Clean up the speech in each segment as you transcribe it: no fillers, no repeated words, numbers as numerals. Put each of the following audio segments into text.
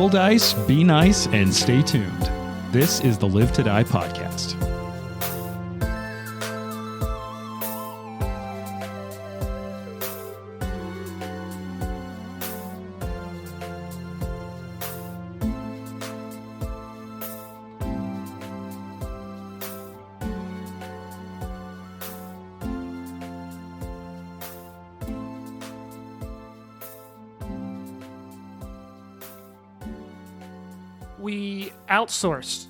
Roll dice, be nice, and stay tuned. This is the Live to Die podcast. We outsourced.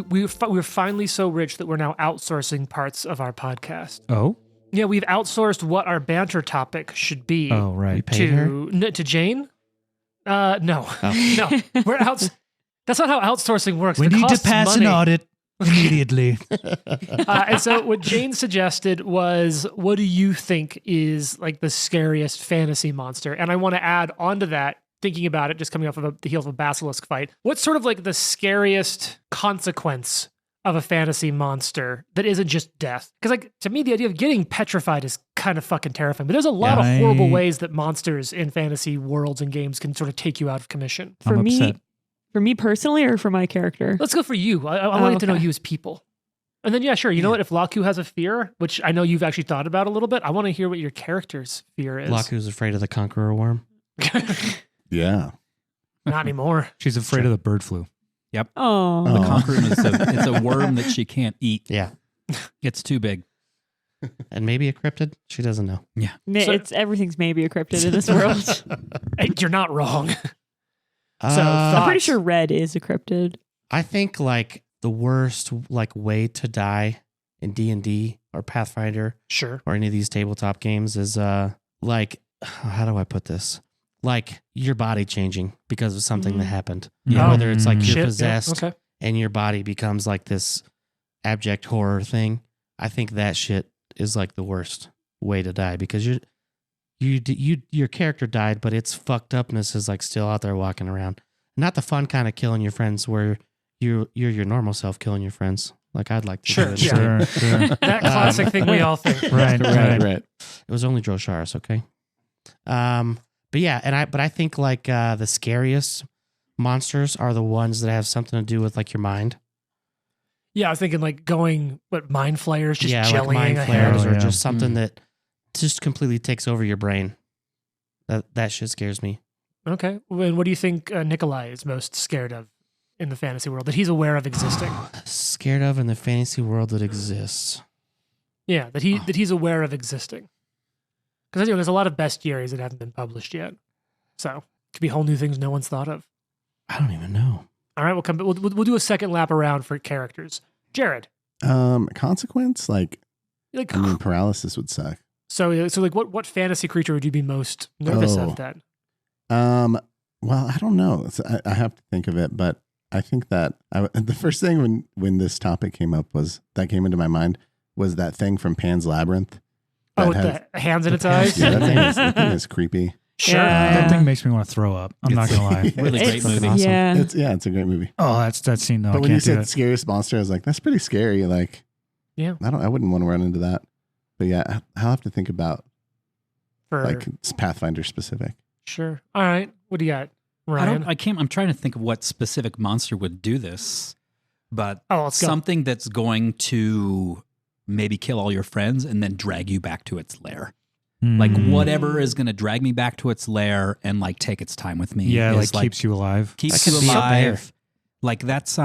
We were finally so rich that we're now outsourcing parts of our podcast. Oh? Yeah, we've outsourced what our banter topic should be. Oh, right. To Jane. No, no. We're out. That's not how outsourcing works. We It need to costs pass money. an audit immediately. And so what Jane suggested was, what do you think is like the scariest fantasy monster? And I want to add onto that, thinking about it, just coming off of the heels of a basilisk fight, what's sort of like the scariest consequence of a fantasy monster that isn't just death? Because like to me, the idea of getting petrified is kind of fucking terrifying. But there's a lot of horrible ways that monsters in fantasy worlds and games can sort of take you out of commission. For me personally, or for my character? Let's go for you. I want to get to know you as people. And then, yeah, sure. You know what? If Laku has a fear, which I know you've actually thought about a little bit, I want to hear what your character's fear is. Laku's afraid of the conqueror worm. Yeah. Not anymore. She's afraid of the bird flu. Yep. Oh. The conqueror is it's a worm that she can't eat. Yeah. It's too big. And maybe a cryptid? She doesn't know. Yeah. So- Everything's maybe a cryptid in this world. Hey, you're not wrong. I'm pretty sure red is a cryptid. I think like the worst like way to die in D&D or Pathfinder Sure. or any of these tabletop games is like, how do I put this? Like your body changing because of something that happened. Yeah. Whether it's like you're Shit, yeah, possessed okay. and your body becomes like this abject horror thing. I think that shit is like the worst way to die because your character died, but its fucked upness is like still out there walking around. Not the fun kind of killing your friends where you're your normal self killing your friends. Like I'd like to Sure, do it. yeah. Sure. That classic thing we all think. Right. It was only Drosharis, okay? But yeah, but I think like the scariest monsters are the ones that have something to do with like your mind. Yeah, I was thinking like going, mind flayers, just like jellying mind ahead. flares or yeah. just something that just completely takes over your brain. That shit scares me. Okay. And what do you think Nikolai is most scared of in the fantasy world that he's aware of existing? Scared of in the fantasy world that exists. Yeah, that he's aware of existing. Because there's a lot of bestiaries that haven't been published yet. So it could be whole new things no one's thought of. I don't even know. All right, we'll do a second lap around for characters. Jared. Consequence? I mean, paralysis would suck. So like what fantasy creature would you be most nervous of then? Well, I don't know. I have to think of it, but I think that the first thing when this topic came up came into my mind was that thing from Pan's Labyrinth. Oh, with the hands in its eyes? Yeah, that thing is creepy. Sure. That thing makes me want to throw up. I'm not going to lie. Really great movie. awesome. Yeah. It's a great movie. Oh, that's that scene. No, But I when you can't do said it. scariest monster, I was like, that's pretty scary. Like, Yeah. I wouldn't want to run into that. But yeah, I'll have to think about like Pathfinder specific. Sure. All right. What do you got, Ryan? I'm trying to think of what specific monster would do this, but let's go. something that's going to maybe kill all your friends and then drag you back to its lair. Like whatever is going to drag me back to its lair and like take its time with me. Yeah, is, like keeps you alive. Keeps That you could be a bear. alive. Like that's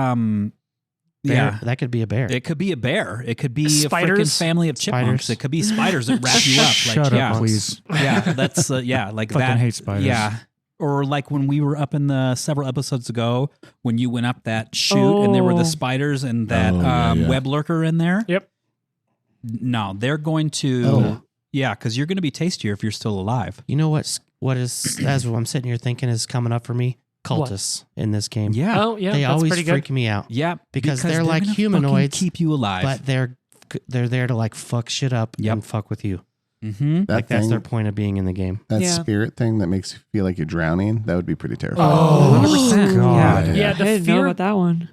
Bear, that could be a bear. It could be a bear. It could be Spiders? a freaking family of chipmunks. Spiders. It could be spiders that wrap you up. Like, Shut yeah, up, please. Yeah, that's like Fucking that. hate spiders. Yeah. Or like when we were up in the several episodes ago when you went up that chute and there were the spiders and that web lurker in there. Yep. No, they're going to because you're going to be tastier if you're still alive. You know what is as I'm sitting here thinking is coming up for me? Cultists in this game. Yeah. Oh, yeah. They that's always pretty freak good. me out. Yeah, Because they're like gonna humanoids, fucking keep you alive. but they're there to like fuck shit up and fuck with you. Mm-hmm. That Like that's thing, their point of being in the game. that Yeah. spirit thing that makes you feel like you're drowning, that would be pretty terrifying. Oh, 100%. God. Yeah, I the didn't know fear, about that one.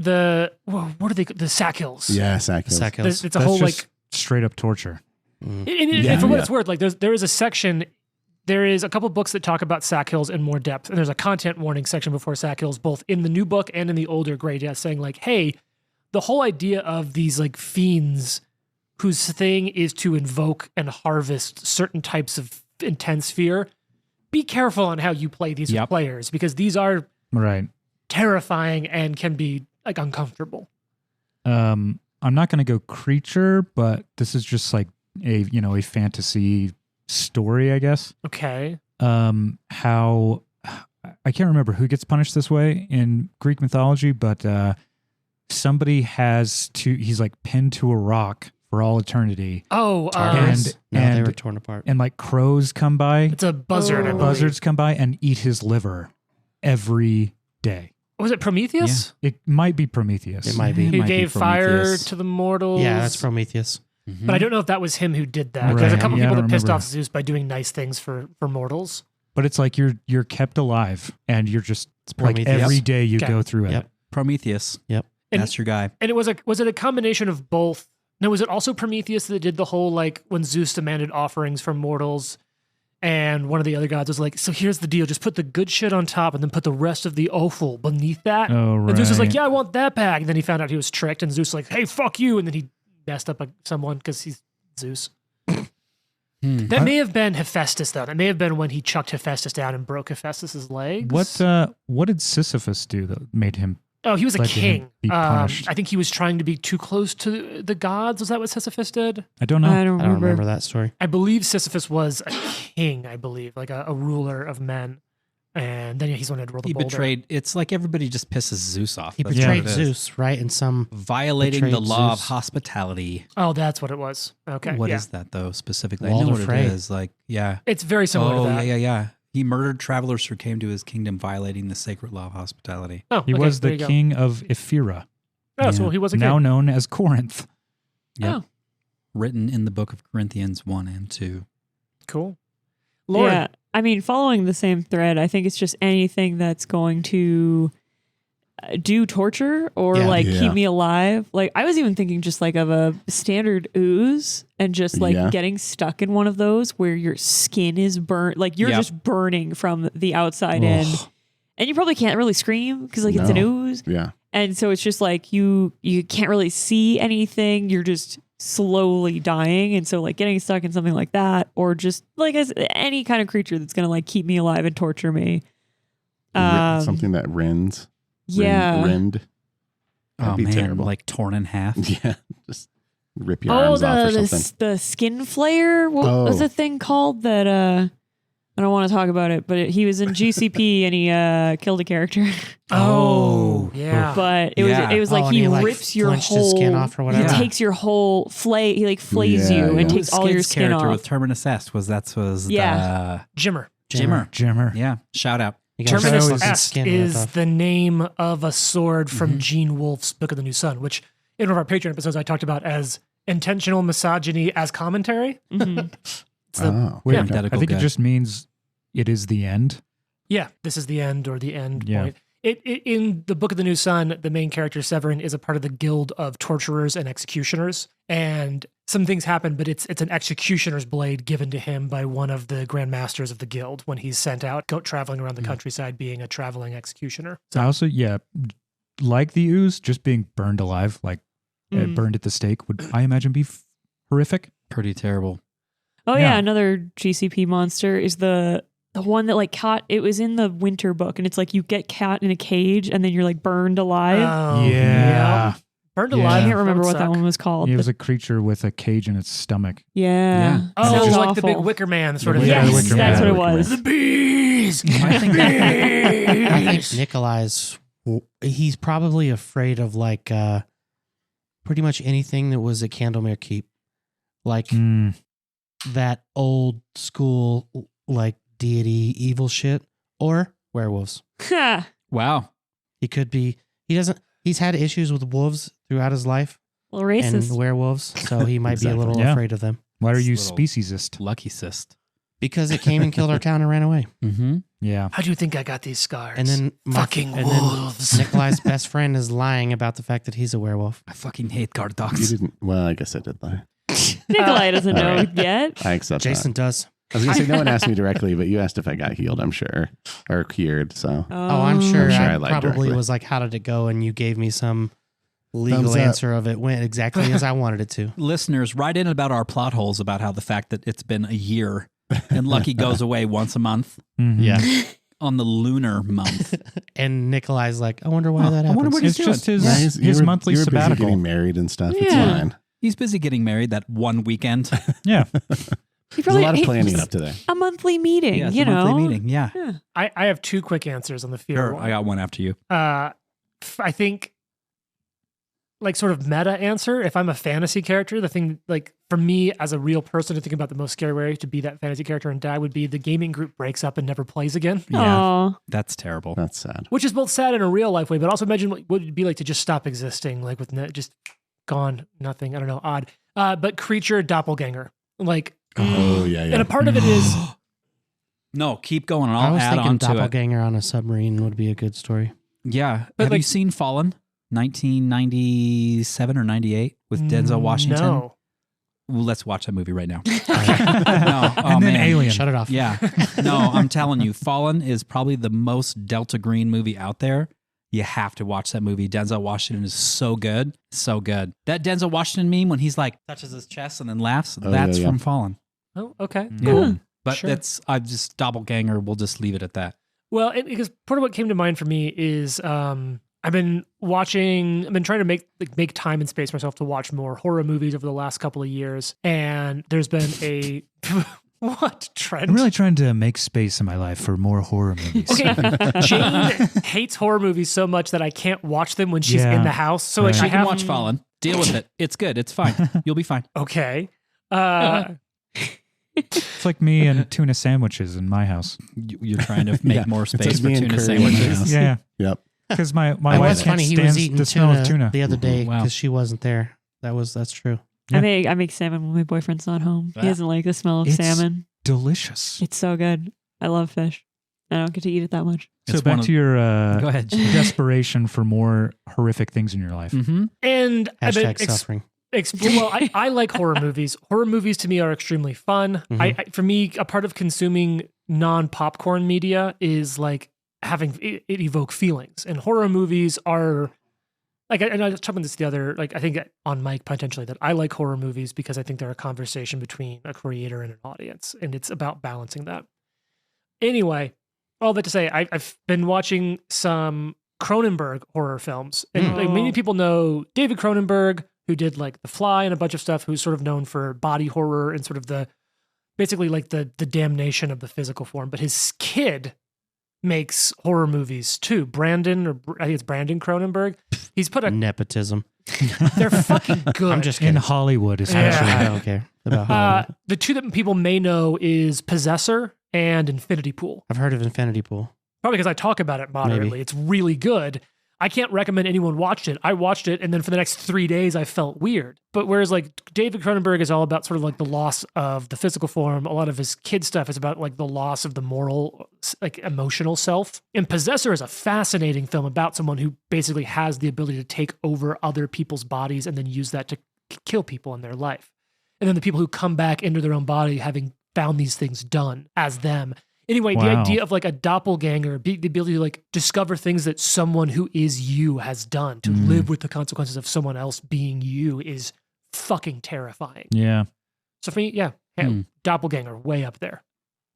what are they? The sack hills. Yeah, sack hills. Sack hills. It's a whole just like straight up torture. And Yeah, for what yeah. it's worth, like there is a section there is a couple books that talk about sack hills in more depth. And there's a content warning section before sack hills, both in the new book and in the older Grey Death, saying like, hey, the whole idea of these like fiends whose thing is to invoke and harvest certain types of intense fear, be careful on how you play these with players, because these are terrifying and can be like uncomfortable. I'm not going to go creature, but this is just like a fantasy story, I guess. Okay. How I can't remember who gets punished this way in Greek mythology, but somebody he's like pinned to a rock for all eternity. Oh, and they were torn apart. And like crows come by. It's a buzzard. I believe. Buzzards come by and eat his liver every day. Was it Prometheus? Yeah. It might be Prometheus. It might be. Who gave fire to the mortals. Yeah, that's Prometheus. Mm-hmm. But I don't know if that was him who did that. Right. There's a couple people that pissed remember. off Zeus by doing nice things for mortals. But it's like you're kept alive and you're just like every day you go through it. Yep. Prometheus. Yep. And, that's your guy. And was it a combination of both? No, was it also Prometheus that did the whole like when Zeus demanded offerings from mortals and one of the other gods was like, so here's the deal, just put the good shit on top and then put the rest of the offal beneath that. Oh, right. And Zeus was like, yeah, I want that back. And then he found out he was tricked and Zeus was like, hey, fuck you. And then he messed up someone because he's Zeus. That may have been Hephaestus, though. That may have been when he chucked Hephaestus down and broke Hephaestus's legs. What did Sisyphus do that made him? Oh, he was a let him king. be punished? I think he was trying to be too close to the gods. Was that what Sisyphus did? I don't know. I don't I don't remember. remember that story. I believe Sisyphus was a king, I believe, like a ruler of men. And then he's the one who had to roll the He boulder. betrayed. It's like everybody just pisses Zeus off. He That's betrayed what it is. Zeus, right? In some Violating the betrayed law of Zeus. hospitality. Oh, that's what it was. Okay. What yeah. is that though specifically? I Walder know what Frey. it is. Like, yeah. It's very similar to that. yeah. He murdered travelers who came to his kingdom, violating the sacred law of hospitality. Oh, He okay, was there the you go. king of Ephyra, Oh, so he was a king. now known as Corinth. Yep. Oh. Written in the book of Corinthians 1 and 2. Cool. Lauren. Yeah. I mean, following the same thread, I think it's just anything that's going to do torture or keep me alive. Like I was even thinking just like of a standard ooze and just like getting stuck in one of those where your skin is burnt, like you're just burning from the outside in, and you probably can't really scream because like it's an ooze. Yeah. And so it's just like you can't really see anything. You're just slowly dying. And so like getting stuck in something like that, or just like as any kind of creature that's gonna like keep me alive and torture me. Something that rends. Yeah. Rend. That'd be terrible. like torn in half. Yeah. Just rip your arms off or something. The skin flayer. What was the thing called that? I don't want to talk about it, but he was in GCP and he killed a character. Oh, yeah. But it was like he rips your whole skin off or whatever. He takes your whole flay. He like flays you and takes all your skin character off. with Terminus Est was Jimmer. Jimmer. Yeah. Shout out. Terminus Terminus Est is the name of a sword from Gene Wolfe's Book of the New Sun, which in one of our Patreon episodes I talked about as intentional misogyny as commentary. Wait, I think it just means it is the end. Yeah, this is the end or the end point. It in the Book of the New Sun, the main character Severin is a part of the guild of torturers and executioners, and some things happen, but it's an executioner's blade given to him by one of the grand masters of the guild when he's sent out traveling around the countryside being a traveling executioner. So I also, like the ooze, just being burned alive, like burned at the stake, would I imagine be horrific? Pretty terrible. Oh yeah, another GCP monster is the one that like caught. It was in the winter book, and it's like you get caught in a cage, and then you're like burned alive. Oh, yeah. Burned Yeah. alive. I can't remember what that suck. one was called. It was but- a creature with a cage in its stomach. yeah. Oh, So it was like the big awful. Wicker Man sort of. Yeah, Yes, the Wicker that's Man. what it was. The bees. I think I think Nikolai's, he's probably afraid of like pretty much anything that was at Candlemere Keep. Like that old school like deity evil shit or werewolves. Wow. He could be, he's had issues with wolves throughout his life Well, racist. and werewolves, so he might be a little Yeah. afraid of them. Why are you Little speciesist? Lucky cyst. Because it came and killed our town and ran away. Mm-hmm. Yeah. How do you think I got these scars? And then fucking and wolves. then Nikolai's best friend is lying about the fact that he's a werewolf. I fucking hate guard You dogs. didn't. Well, I guess I did lie. Nikolai doesn't know Alright. yet. I accept Jason does. I was gonna say no one asked me directly, but you asked if I got healed. I'm sure, or cured. So Oh, I'm sure. I'm sure I I lied probably directly. was like, "How did it go?" And you gave me some legal Thumbs up. answer of it went exactly as I wanted it to. Listeners, write in about our plot holes about how the fact that it's been a year and Lucky goes away once a month Mhm. Yeah. on the lunar month. And Nikolai's like, "I wonder why that I happens." wonder what It's he's just doing. his monthly you were busy sabbatical. getting married and stuff. It's Yeah. fine. He's busy getting married that one weekend. Yeah. He There's a lot of planning up to there. a monthly meeting, Yeah, it's you a monthly know. meeting. Yeah. Yeah. I have two quick answers on the fear Sure, one. I got one after you. I think like sort of meta answer, if I'm a fantasy character, the thing like for me as a real person to think about the most scary way to be that fantasy character and die would be the gaming group breaks up and never plays again. Yeah, Aw. that's terrible. That's sad. Which is both sad in a real life way, but also imagine what it'd be like to just stop existing, like with just gone, nothing. I don't know, odd. But creature doppelganger, like, Oh yeah, yeah. and a part of it is No, keep going, and I I'll was add thinking on to it. doppelganger on a submarine would be a good story. Yeah. But Have you like- seen Fallen? 1997 or 98 with Denzel Washington? No. Well, let's watch that movie right now. Okay. No, oh, And then man. Alien. Shut it off. Yeah. No, I'm telling you, Fallen is probably the most Delta Green movie out there. You have to watch that movie. Denzel Washington is so good. So good. That Denzel Washington meme when he's like touches his chest and then laughs, Oh, that's yeah, yeah. from Fallen. Oh, okay. Yeah. Cool. But Sure. that's, I just, doppelganger, we'll just leave it at that. Well, because part of what came to mind for me is I've been trying to make time and space for myself to watch more horror movies over the last couple of years. And there's been a what trend? I'm really trying to make space in my life for more horror movies. Okay, Jane hates horror movies so much that I can't watch them when she's Yeah. in the house. So like, Right. I You can have watch Fallen. Deal with it. It's good. It's fine. You'll be fine. Okay. It's like me and tuna sandwiches in my house. You're trying to make Yeah. more It's space like for me and tuna curry in my sandwiches. house. Yeah, Yep. because my It wife was can't funny. He stand was eating the smell tuna, of tuna. the other day Wow. because she wasn't there. That's true. Yeah. I make salmon when my boyfriend's not home. Ah. He doesn't like the smell of It's salmon. Delicious. It's so good. I love fish. I don't get to eat it that much. So It's back one to your Go ahead. Jane. desperation for more horrific things in your life. Mm-hmm. And I've been Hashtag suffering. well, I like horror movies. Horror movies to me are extremely fun. Mhm. For me, a part of consuming non-popcorn media is like having it evoke feelings. And horror movies are like, and I was talking this the other, like I think on mic potentially that I like horror movies because I think they're a conversation between a creator and an audience, and it's about balancing that. Anyway, all that to say, I've been watching some Cronenberg horror films, and like many people know David Cronenberg, who did like The Fly and a bunch of stuff, who's sort of known for body horror and sort of basically like the damnation of the physical form. But his kid makes horror movies too. Brandon Cronenberg. He's put Nepotism. they're fucking good. I'm just In kidding. Hollywood, I especially. don't care about Hollywood. the two that people may know is Possessor and Infinity Pool. I've heard of Infinity Pool. Probably because I talk about it moderately. Maybe. It's really good. I can't recommend anyone watched it. I watched it, and then for the next 3 days, I felt weird. But whereas like David Cronenberg is all about sort of like the loss of the physical form, a lot of his kid stuff is about like the loss of the moral, like emotional self. And Possessor is a fascinating film about someone who basically has the ability to take over other people's bodies and then use that to kill people in their life. And then the people who come back into their own body having found these things done as them. Anyway, the Wow. idea of like a doppelganger, the ability to like discover things that someone who is you has done, to live with the consequences of someone else being you is fucking terrifying. Yeah. So for me, yeah, doppelganger, way up there.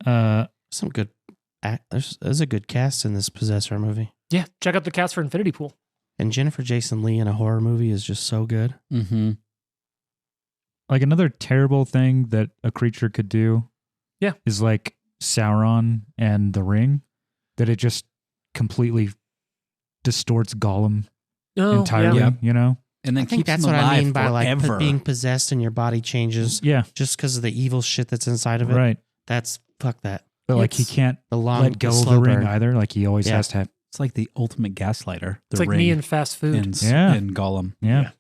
Some good. There's a good cast in this Possessor movie, Yeah, check out the cast for Infinity Pool. and Jennifer Jason Leigh in a horror movie is just so good. Mm-hmm. Like another terrible thing that a creature could do is like Sauron and the Ring, that it just completely distorts Gollum entirely, Yeah. you know? And then I think keeps that's him what I alive mean by forever. like being possessed and your body changes Yeah, just because of the evil shit that's inside of it. right. That's fuck that. But like he It's can't The long, let go the of slow the ring burn. either. Like he always Yeah. has to have, It's like the ultimate gaslighter. The It's like ring me in fast food. in Gollum. yeah.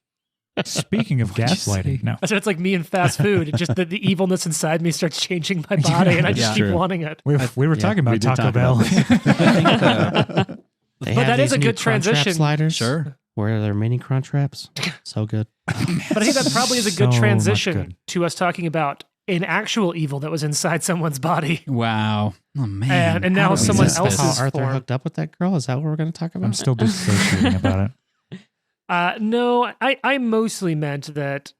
Speaking of What'd you say? gaslighting, no. I said it's like me in fast food. It just the evilness inside me starts changing my body, and I just Yeah. keep True. wanting it. We were yeah, talking we about did Taco talk Bell. about this. I think They But have that is these a new good Crunchwrap transition. Sliders, Sure. where they're mini crunch wraps. So good. But I think that probably is a good So much transition good. to us talking about an actual evil that was inside someone's body. Wow. Oh man. And now How do we someone miss else's this? How Arthur form. hooked up with that girl? Is that what we're going to talk about? I'm still dissociating about it. No, I mostly meant that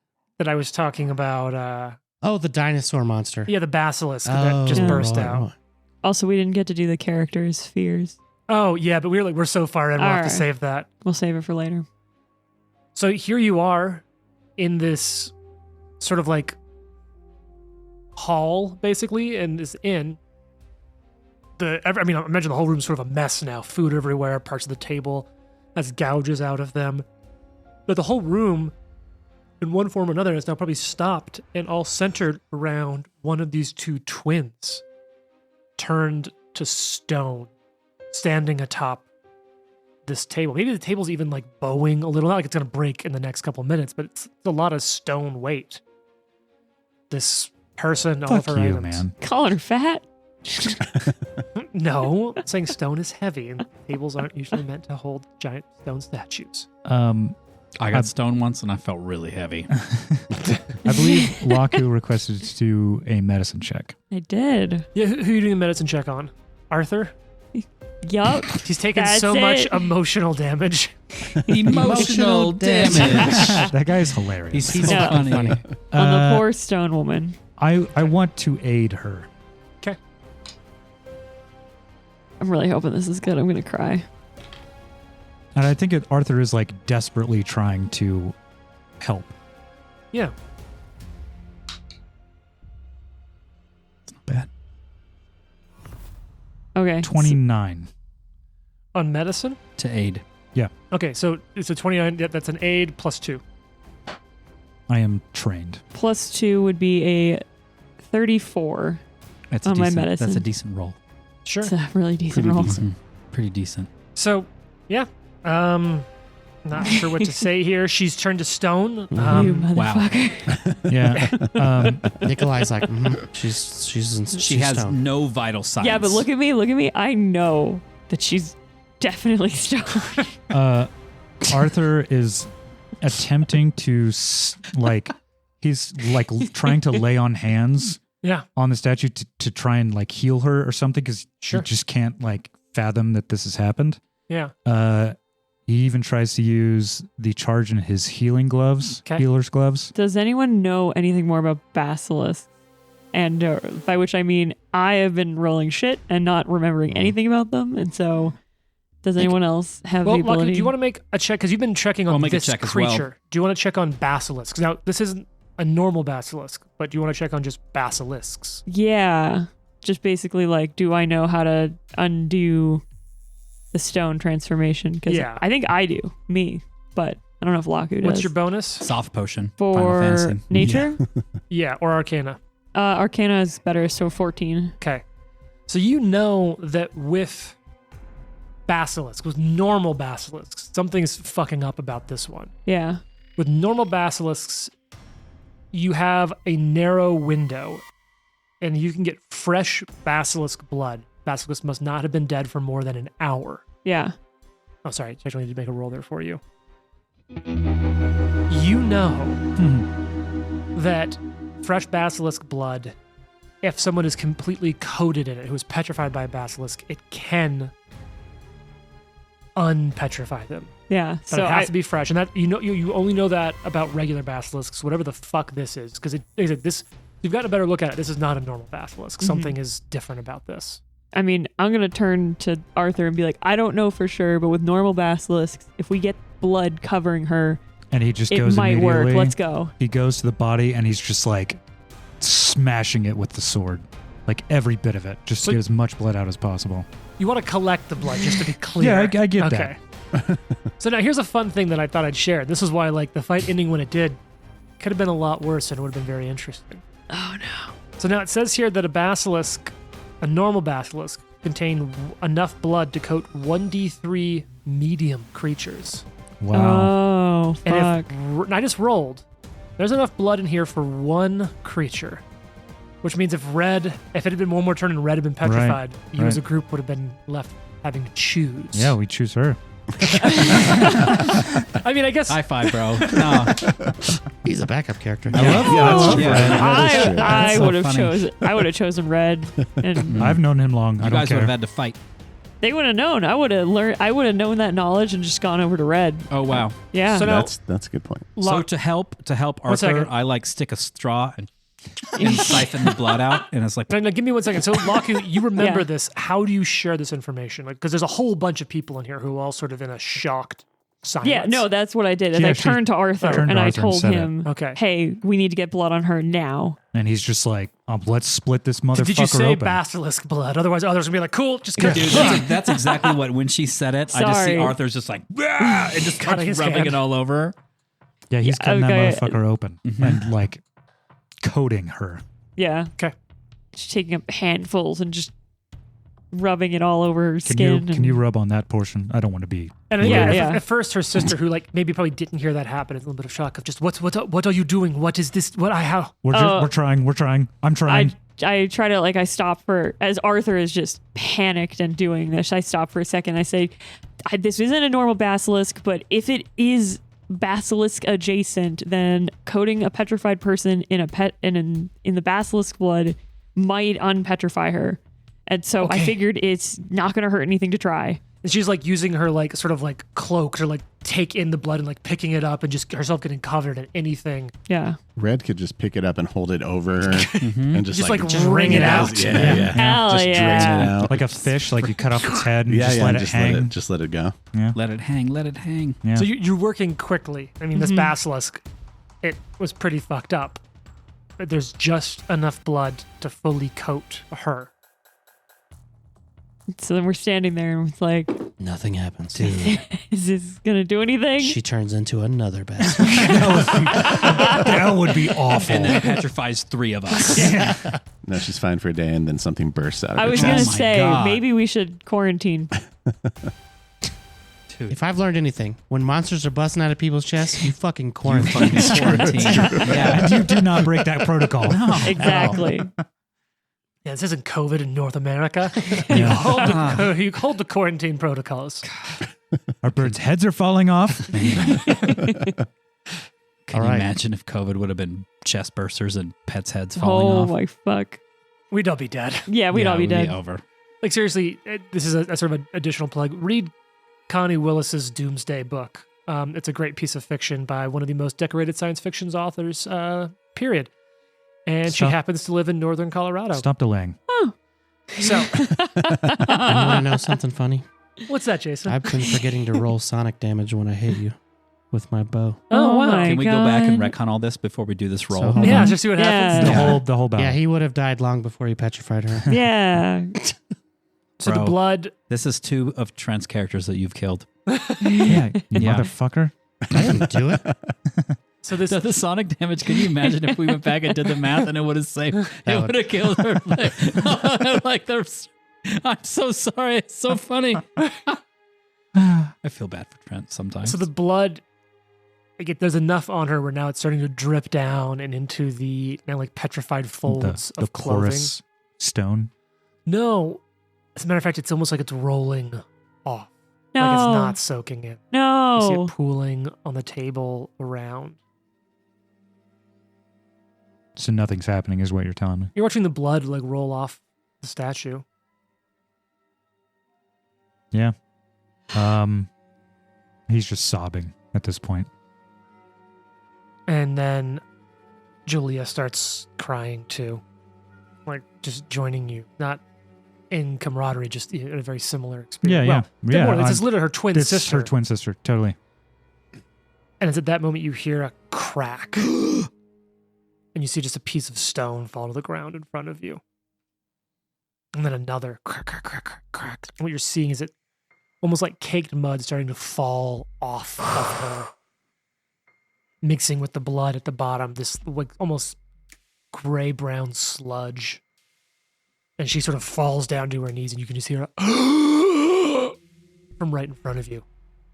I was talking about the dinosaur monster. the basilisk that just burst out. Also, we didn't get to do the characters' fears. Oh yeah, but we're so far in, we'll have to Alright. save that. We'll save it for later. So here you are in this sort of like hall, basically, in this inn. Imagine the whole room's sort of a mess now. Food everywhere, parts of the table has gouges out of them. But the whole room, in one form or another, has now probably stopped and all centered around one of these two twins, turned to stone, standing atop this table. Maybe the table's even like bowing a little, not like it's going to break in the next couple minutes, but it's a lot of stone weight. This person, all of Fuck her you, items. man. Calling her fat? No, I'm saying stone is heavy, and tables aren't usually meant to hold giant stone statues. I got stoned once and I felt really heavy. I believe Laku requested to do a medicine check. I did. Yeah, who are you doing a medicine check on? Arthur? Yup. He's taken That's so much it. emotional damage. Emotional damage. That guy's hilarious. He's so No. funny. On the poor stone woman. I want to aid her. Okay. I'm really hoping this is good. I'm going to cry. And I think Arthur is like desperately trying to help. Yeah. It's not bad. Okay. 29. On medicine? To aid. Okay, so it's a 29. Yeah, that's an aid plus 2. I am trained. Plus 2 would be a 34. That's On my decent. medicine. That's a decent roll. Sure. It's a really decent Pretty roll. decent. Pretty decent. So, yeah. Not sure what to say here. She's turned to stone. You wow. motherfucker. Yeah. Nikolai's like, She has stoned. no vital signs. Yeah, but look at me. Look at me. I know that she's definitely stoned. Arthur is attempting to he's like trying to lay on hands Yeah. on the statue to try and like heal her or something because Sure. he just can't like fathom that this has happened. Yeah. He even tries to use the charge in his healing gloves, Okay. healer's gloves. Does anyone know anything more about basilisks? And by which I mean, I have been rolling shit and not remembering anything about them. And so, does anyone else have Well, the Lucky, ability? do you want to make a check? Because you've been checking on I'll make a this check as well. creature. Do you want to check on basilisks? Now, this isn't a normal basilisk, but do you want to check on just basilisks? Yeah. Just basically like, do I know how to undo the stone transformation? Because Yeah. I think I do, but I don't know if Laku does. What's your bonus? Soft potion. Final For Fantasy. nature? Yeah, or arcana. Arcana is better, so 14. Okay. So you know that with basilisks, with normal basilisks, something's fucking up about this one. Yeah. With normal basilisks, you have a narrow window and you can get fresh basilisk blood. Basilisk must not have been dead for more than an hour. Yeah. Oh, sorry. I actually need to make a roll there for you. You know that fresh basilisk blood, if someone is completely coated in it, who is petrified by a basilisk, it can unpetrify them. Yeah. But it has to be fresh, and that you only know that about regular basilisks, whatever the fuck this is, because this you've got a better look at it. This is not a normal basilisk. Something is different about this. I mean, I'm going to turn to Arthur and be like, I don't know for sure, but with normal basilisks, if we get blood covering her, And he just it goes might work. immediately. Let's go. He goes to the body and he's just like smashing it with the sword. Like every bit of it. Just to So- get as much blood out as possible. You want to collect the blood, just to be clear. Yeah, I get that. Okay. So now here's a fun thing that I thought I'd share. This is why, like, the fight ending when it did could have been a lot worse and it would have been very interesting. Oh, no. So now it says here that a normal basilisk, contained enough blood to coat 1d3 medium creatures. Wow. Oh, fuck. And and I just rolled. There's enough blood in here for one creature. Which means if it had been one more turn and red had been petrified, you as a group would have been left having to choose. Yeah, we choose her. I mean, I guess High five, bro. No. He's a backup character. I love Fred. That is true. I so would have funny. chosen Red. And I've known him long. You I don't guys would care. have had to fight. they would have known. I would have learned. I would have known that knowledge and just gone over to Red. Oh wow. Yeah. So now, That's a good point. So to help Arthur, second. I like stick a straw and siphon the blood out, and it's like now, give me 1 second. So, Laku, you remember Yeah. this. How do you share this information? Like, because there's a whole bunch of people in here who are all sort of in a shocked silence. Yeah, no, that's what I did. And Yeah, I she turned to Arthur turned to and I Arthur and told said it. him, Okay. hey, we need to get blood on her now. And he's just like, let's split this motherfucker Did you say open. basilisk blood? Otherwise, others would be like, cool, just get dude, that's exactly what when she said it. I just see Sorry. Arthur's just like "Rah!" and just Cutting his rubbing hand. it all over. Yeah, he's Yeah, cutting okay. that motherfucker open and like coating her. Yeah. Okay. Just taking up handfuls and just rubbing it all over her Can skin. you rub on that portion? I don't want to be. And Yeah, at, yeah. at first, her sister, who like maybe probably didn't hear that happen, is a little bit of shock of just what are you doing? What is this? What I how? We're trying. I'm trying. I try to I stop for as Arthur is just panicked and doing this. I stop for a second. I say, "This isn't a normal basilisk, but if it is basilisk adjacent, then coating a petrified person in in the basilisk blood might unpetrify her. And so I Okay. figured it's not going to hurt anything to try." And she's like using her like sort of like cloak to like take in the blood and like picking it up and just herself getting covered in anything. Yeah. Red could just pick it up and hold it over her and just like wring it out. Yeah. Hell Just drain yeah. it out. Like a fish, like you cut off its head and Yeah, just yeah, let and it just hang. just let it go. Let it hang. Let it hang. Yeah. So you're working quickly. I mean, this basilisk, it was pretty fucked up. But there's just enough blood to fully coat her. So then we're standing there and it's like, Nothing happens. is this going to do anything? She turns into another bastard. that would be awful. And then it petrifies 3 of us. No, she's fine for a day, and then something bursts out of I her was chest. going to my say, God. maybe we should quarantine. If I've learned anything, when monsters are busting out of people's chests, you fucking quarantine. Quarantine. Yeah. you do not break that protocol. Exactly. Yeah, this isn't COVID in North America. Yeah. You hold the quarantine protocols. Our birds' heads are falling off. Can All you right. imagine if COVID would have been chest bursters and pets' heads falling Oh off? my fuck. We'd all be dead. Yeah, we'd all be we'd dead. over. Like seriously, this is a sort of an additional plug. Read Connie Willis's Doomsday book. It's a great piece of fiction by one of the most decorated science fiction authors, period. And she Stop. happens to live in northern Colorado. Stop delaying. So, And you want to know something funny? what's that, Jason? I've been forgetting to roll sonic damage when I hit you with my bow. Oh, wow. my Can we go back and God. retcon all this before we do this roll? So hold yeah, on. just see what Yeah. happens. The whole battle. Yeah, he would have died long before he petrified her. Yeah. So the Bro. blood. This is 2 of Trent's characters that you've killed. Yeah, you Yeah. motherfucker. I didn't do it. So this. So the sonic damage, can you imagine if we went back and did the math and it would have saved, it would have killed her. Like, I'm so sorry. It's so funny. I feel bad for Trent sometimes. So the blood. There's enough on her where now it's starting to drip down and into the now like petrified folds The of clothing. chorus stone. No, as a matter of fact, it's almost like it's rolling off. No. Like it's not soaking in. You see No. it pooling on the table around. So nothing's happening, is what you're telling me. You're watching the blood like roll off the statue. Yeah. He's just sobbing at this point. And then Julia starts crying too. Like just joining you. Not in camaraderie, just in a very similar experience. Yeah, yeah. It's just literally her twin It's sister. her twin sister, totally. And it's at that moment you hear a crack. And you see just a piece of stone fall to the ground in front of you. And then another crack, crack, crack, crack, crack. And what you're seeing is it almost like caked mud starting to fall off of her. Mixing with the blood at the bottom, this like almost gray-brown sludge. And she sort of falls down to her knees and you can just hear her from right in front of you,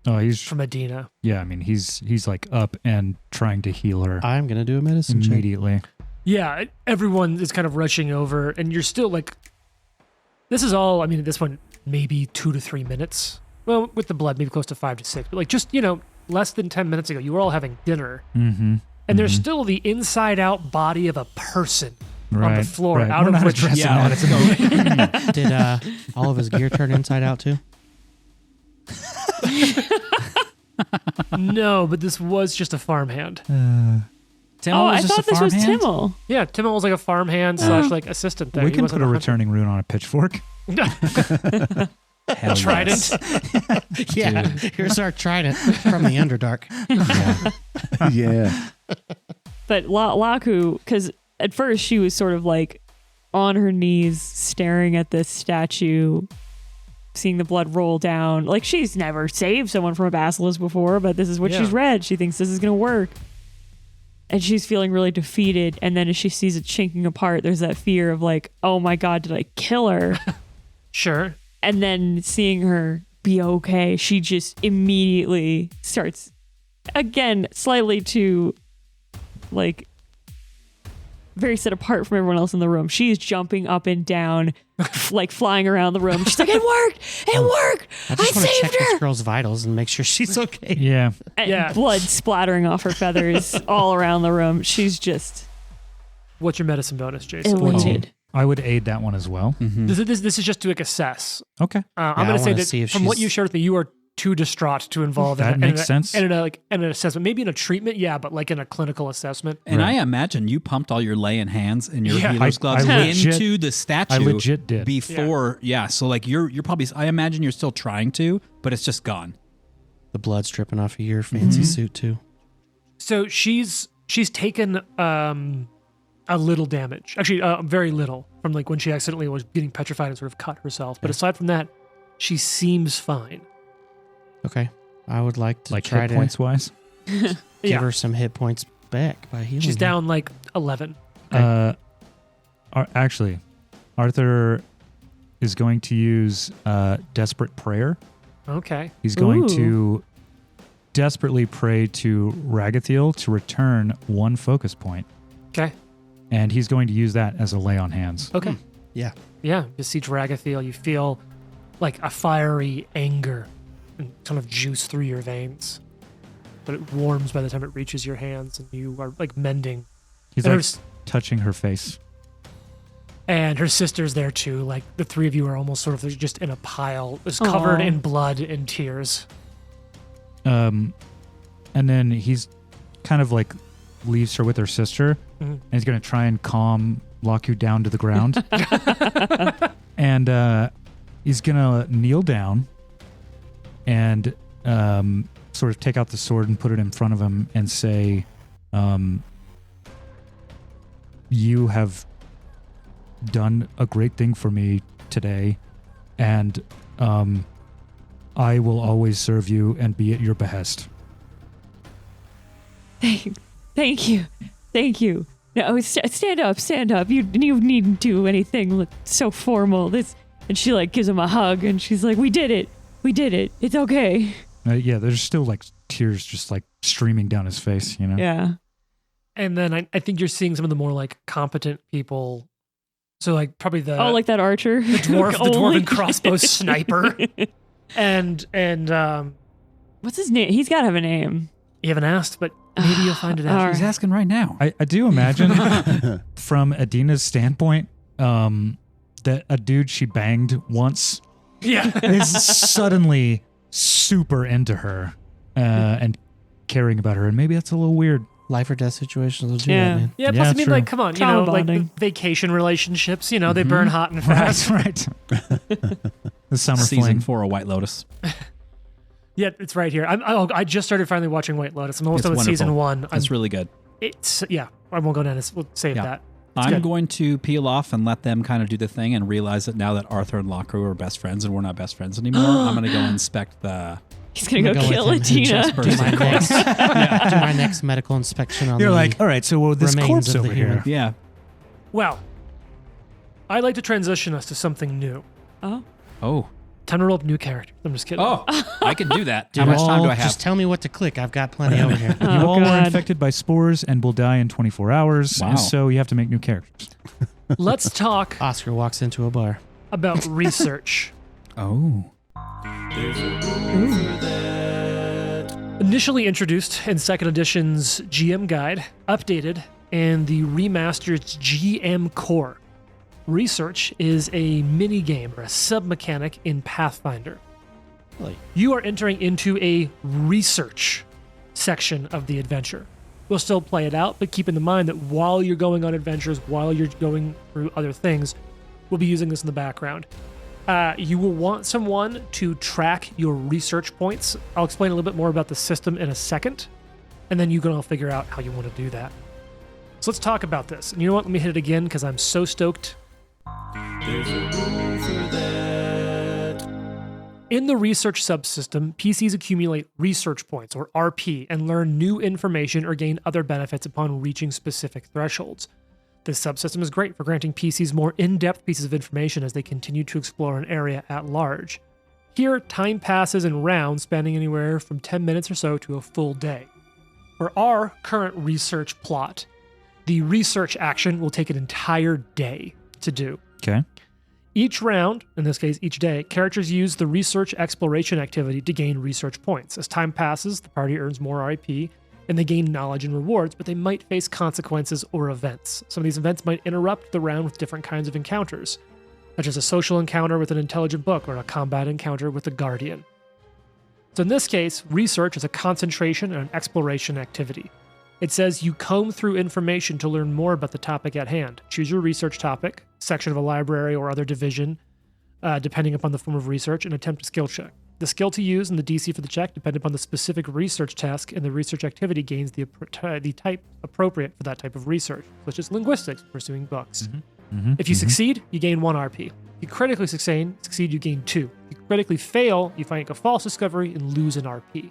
Oh, he's from Adina. yeah. I mean, he's like up and trying to heal her I'm going to do a medicine check. immediately. Yeah, everyone is kind of rushing over, and you're still like, this is all, I mean, at this point, maybe 2 to 3 minutes. Well, with the blood, maybe close to 5 to 6. But like just, less than 10 minutes ago, you were all having dinner. Mm-hmm. And there's still the inside-out body of a person on the floor, right. out We're of not which addressing that. It's a movie. Did all of his gear turn inside out too? No, but this was just a farmhand. Timmel was I just thought a this was farmhand? Timmel. Yeah, Timmel was like a farmhand slash like assistant there. We He can wasn't put a hunter. returning rune on a pitchfork. Hell Trident. yes. Yeah. Dude. Here's our trident from the Underdark. Yeah. But Laku, because at first she was sort of like on her knees staring at this statue, seeing the blood roll down. Like she's never saved someone from a basilisk before, but this is what she's read. She thinks this is going to work. And she's feeling really defeated. And then as she sees it chinking apart, there's that fear of like, oh my God, did I kill her? Sure. And then seeing her be okay, she just immediately starts, again, slightly too, like, very set apart from everyone else in the room. She's jumping up and down, like flying around the room. She's like, it worked! It worked! I just want to check saved her! this girl's vitals and make sure she's okay. Yeah. And Yeah. blood splattering off her feathers all around the room. She's just What's your medicine bonus, Jason? elated. I would aid that one as well. This is just to like assess. Okay. I'm I going to say wanna that see if from what she's- you shared with me, you are too distraught to involve That in makes sense. in an assessment, maybe in a treatment, yeah, but like in a clinical assessment. And I imagine you pumped all your laying hands and your Yeah. healer's gloves I legit- into the statue. I legit did. Before, so like you're probably, I imagine you're still trying to, but it's just gone. The blood's dripping off of your fancy suit too. So she's taken a little damage, actually very little, from like when she accidentally was getting petrified and sort of cut herself. But aside from that, she seems fine. Okay. I would like to Like try hit to points wise. give her some hit points back by healing. She's her. down like 11. Actually, Arthur is going to use desperate prayer. Okay. He's going Ooh. to desperately pray to Ragathiel to return one focus point, Okay. and he's going to use that as a lay on hands. Okay. Yeah. Yeah. You see Dragathiel, you feel like a fiery anger and kind of juice through your veins. But it warms by the time it reaches your hands and you are like mending. He's And like her, touching her face. and her sister's there too. Like the three of you are almost sort of just in a pile, just covered Aw. in blood and tears. And then he's kind of like leaves her with her sister, and he's going to try and calm Laku down to the ground. And he's going to kneel down and sort of take out the sword and put it in front of him and say, you have done a great thing for me today, and I will always serve you and be at your behest. Thank you. Thank you. No, stand up. You needn't do anything look so formal. And she like gives him a hug and she's like, we did it. It's okay. Yeah, there's still like tears just like streaming down his face, you know? Yeah. And then I think you're seeing some of the more like competent people. So like probably the Like that archer. the dwarf, the Only- dwarven crossbow sniper, and What's his name? He's got to have a name. you haven't asked, but maybe you'll find it out. All right. He's asking right now. I do imagine from Adina's standpoint, that a dude she banged once Yeah, is suddenly super into her and caring about her. And maybe that's a little weird. Life or death situations will do Yeah. that, man. yeah. Plus, Yeah, I mean, true. like, come on, you Trauma know, like the bonding. vacation relationships. You know, they burn hot and Right, fast. right. The summer Season fling. 4 of White Lotus. Yeah, it's right here. I just started finally watching White Lotus. I'm almost It's done with season wonderful. 1. That's really good. It's I won't go down this. We'll save Yeah. that. It's I'm good. going to peel off and let them kind of do the thing and realize that now that Arthur and Laku are best friends and we're not best friends anymore, I'm going to go inspect the He's going to I'm go gonna kill go with him. Adina. chest Do burst. my next, do my next medical inspection on You're the like, all right, so this remains corpse of the over human. here. Yeah. Well, I'd like to transition us to something new. Oh. Time to roll up new characters. I'm just kidding. Oh, I can do that. Dude, How much time do I just have? tell me what to click. I've got plenty over here. You Oh, all are God. infected by spores and will die in 24 hours. Wow. And so you have to make new characters. Let's talk Oscar walks into a bar. about research. Oh. Initially introduced in 2nd edition's GM guide, updated in the remastered GM Core. Research is a mini-game or a sub-mechanic in Pathfinder. Really? You are entering into a research section of the adventure. We'll still play it out, but keep in mind that while you're going on adventures, while you're going through other things, we'll be using this in the background. You will want someone to track your research points. I'll explain a little bit more about the system in a second, and then you can all figure out how you want to do that. So let's talk about this. And you know what? Let me hit it again because I'm so stoked. There's a rule for that. In the research subsystem, PCs accumulate research points, or RP, and learn new information or gain other benefits upon reaching specific thresholds. This subsystem is great for granting PCs more in-depth pieces of information as they continue to explore an area at large. Here, time passes in rounds spanning anywhere from 10 minutes or so to a full day. For our current research plot, the research action will take an entire day to do. Okay. Each round, in this case each day, characters use the research exploration activity to gain research points. As time passes, the party earns more IP, and they gain knowledge and rewards, but they might face consequences or events. Some of these events might interrupt the round with different kinds of encounters, such as a social encounter with an intelligent book or a combat encounter with a guardian. So in this case, research is a concentration and an exploration activity. It says you comb through information to learn more about the topic at hand. Choose your research topic, section of a library or other division, depending upon the form of research, and attempt a skill check. The skill to use and the DC for the check depend upon the specific research task, and the research activity gains the type appropriate for that type of research, such as linguistics, pursuing books. If you succeed, you gain 1 RP. If you critically succeed, you gain 2. If you critically fail, you make a false discovery and lose an RP.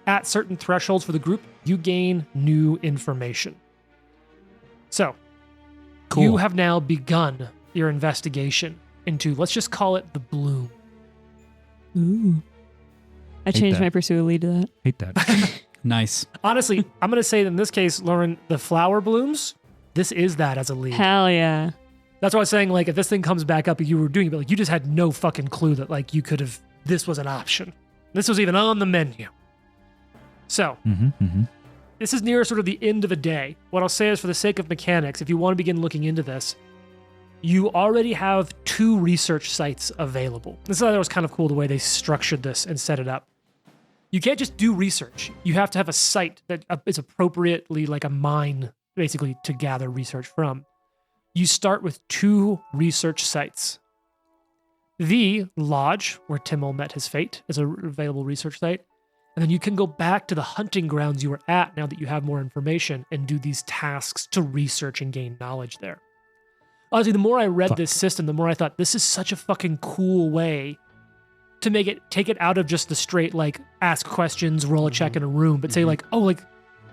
At certain thresholds for the group, you gain new information. So, Cool. You have now begun your investigation into, let's just call it the bloom. Ooh. I changed that. my Pursue lead to that. Hate that. Nice. Honestly, I'm going to say that in this case, Lauren, the flower blooms, this is that as a lead. Hell yeah. That's why I was saying, like, if this thing comes back up and you were doing it, but like, you just had no fucking clue that, like, you could have, this was an option. This was even on the menu. So, this is near sort of the end of a day. What I'll say is, for the sake of mechanics, if you want to begin looking into this, you already have 2 research sites available. This is why it was kind of cool the way they structured this and set it up. You can't just do research. You have to have a site that is appropriately like a mine, basically, to gather research from. You start with 2 research sites. The Lodge, where Timmel met his fate, is an available research site. And then you can go back to the hunting grounds you were at now that you have more information and do these tasks to research and gain knowledge there. Honestly, the more I read this system, the more I thought, this is such a fucking cool way to take it out of just the straight, like, ask questions, roll a check in a room, but say, like, oh, like,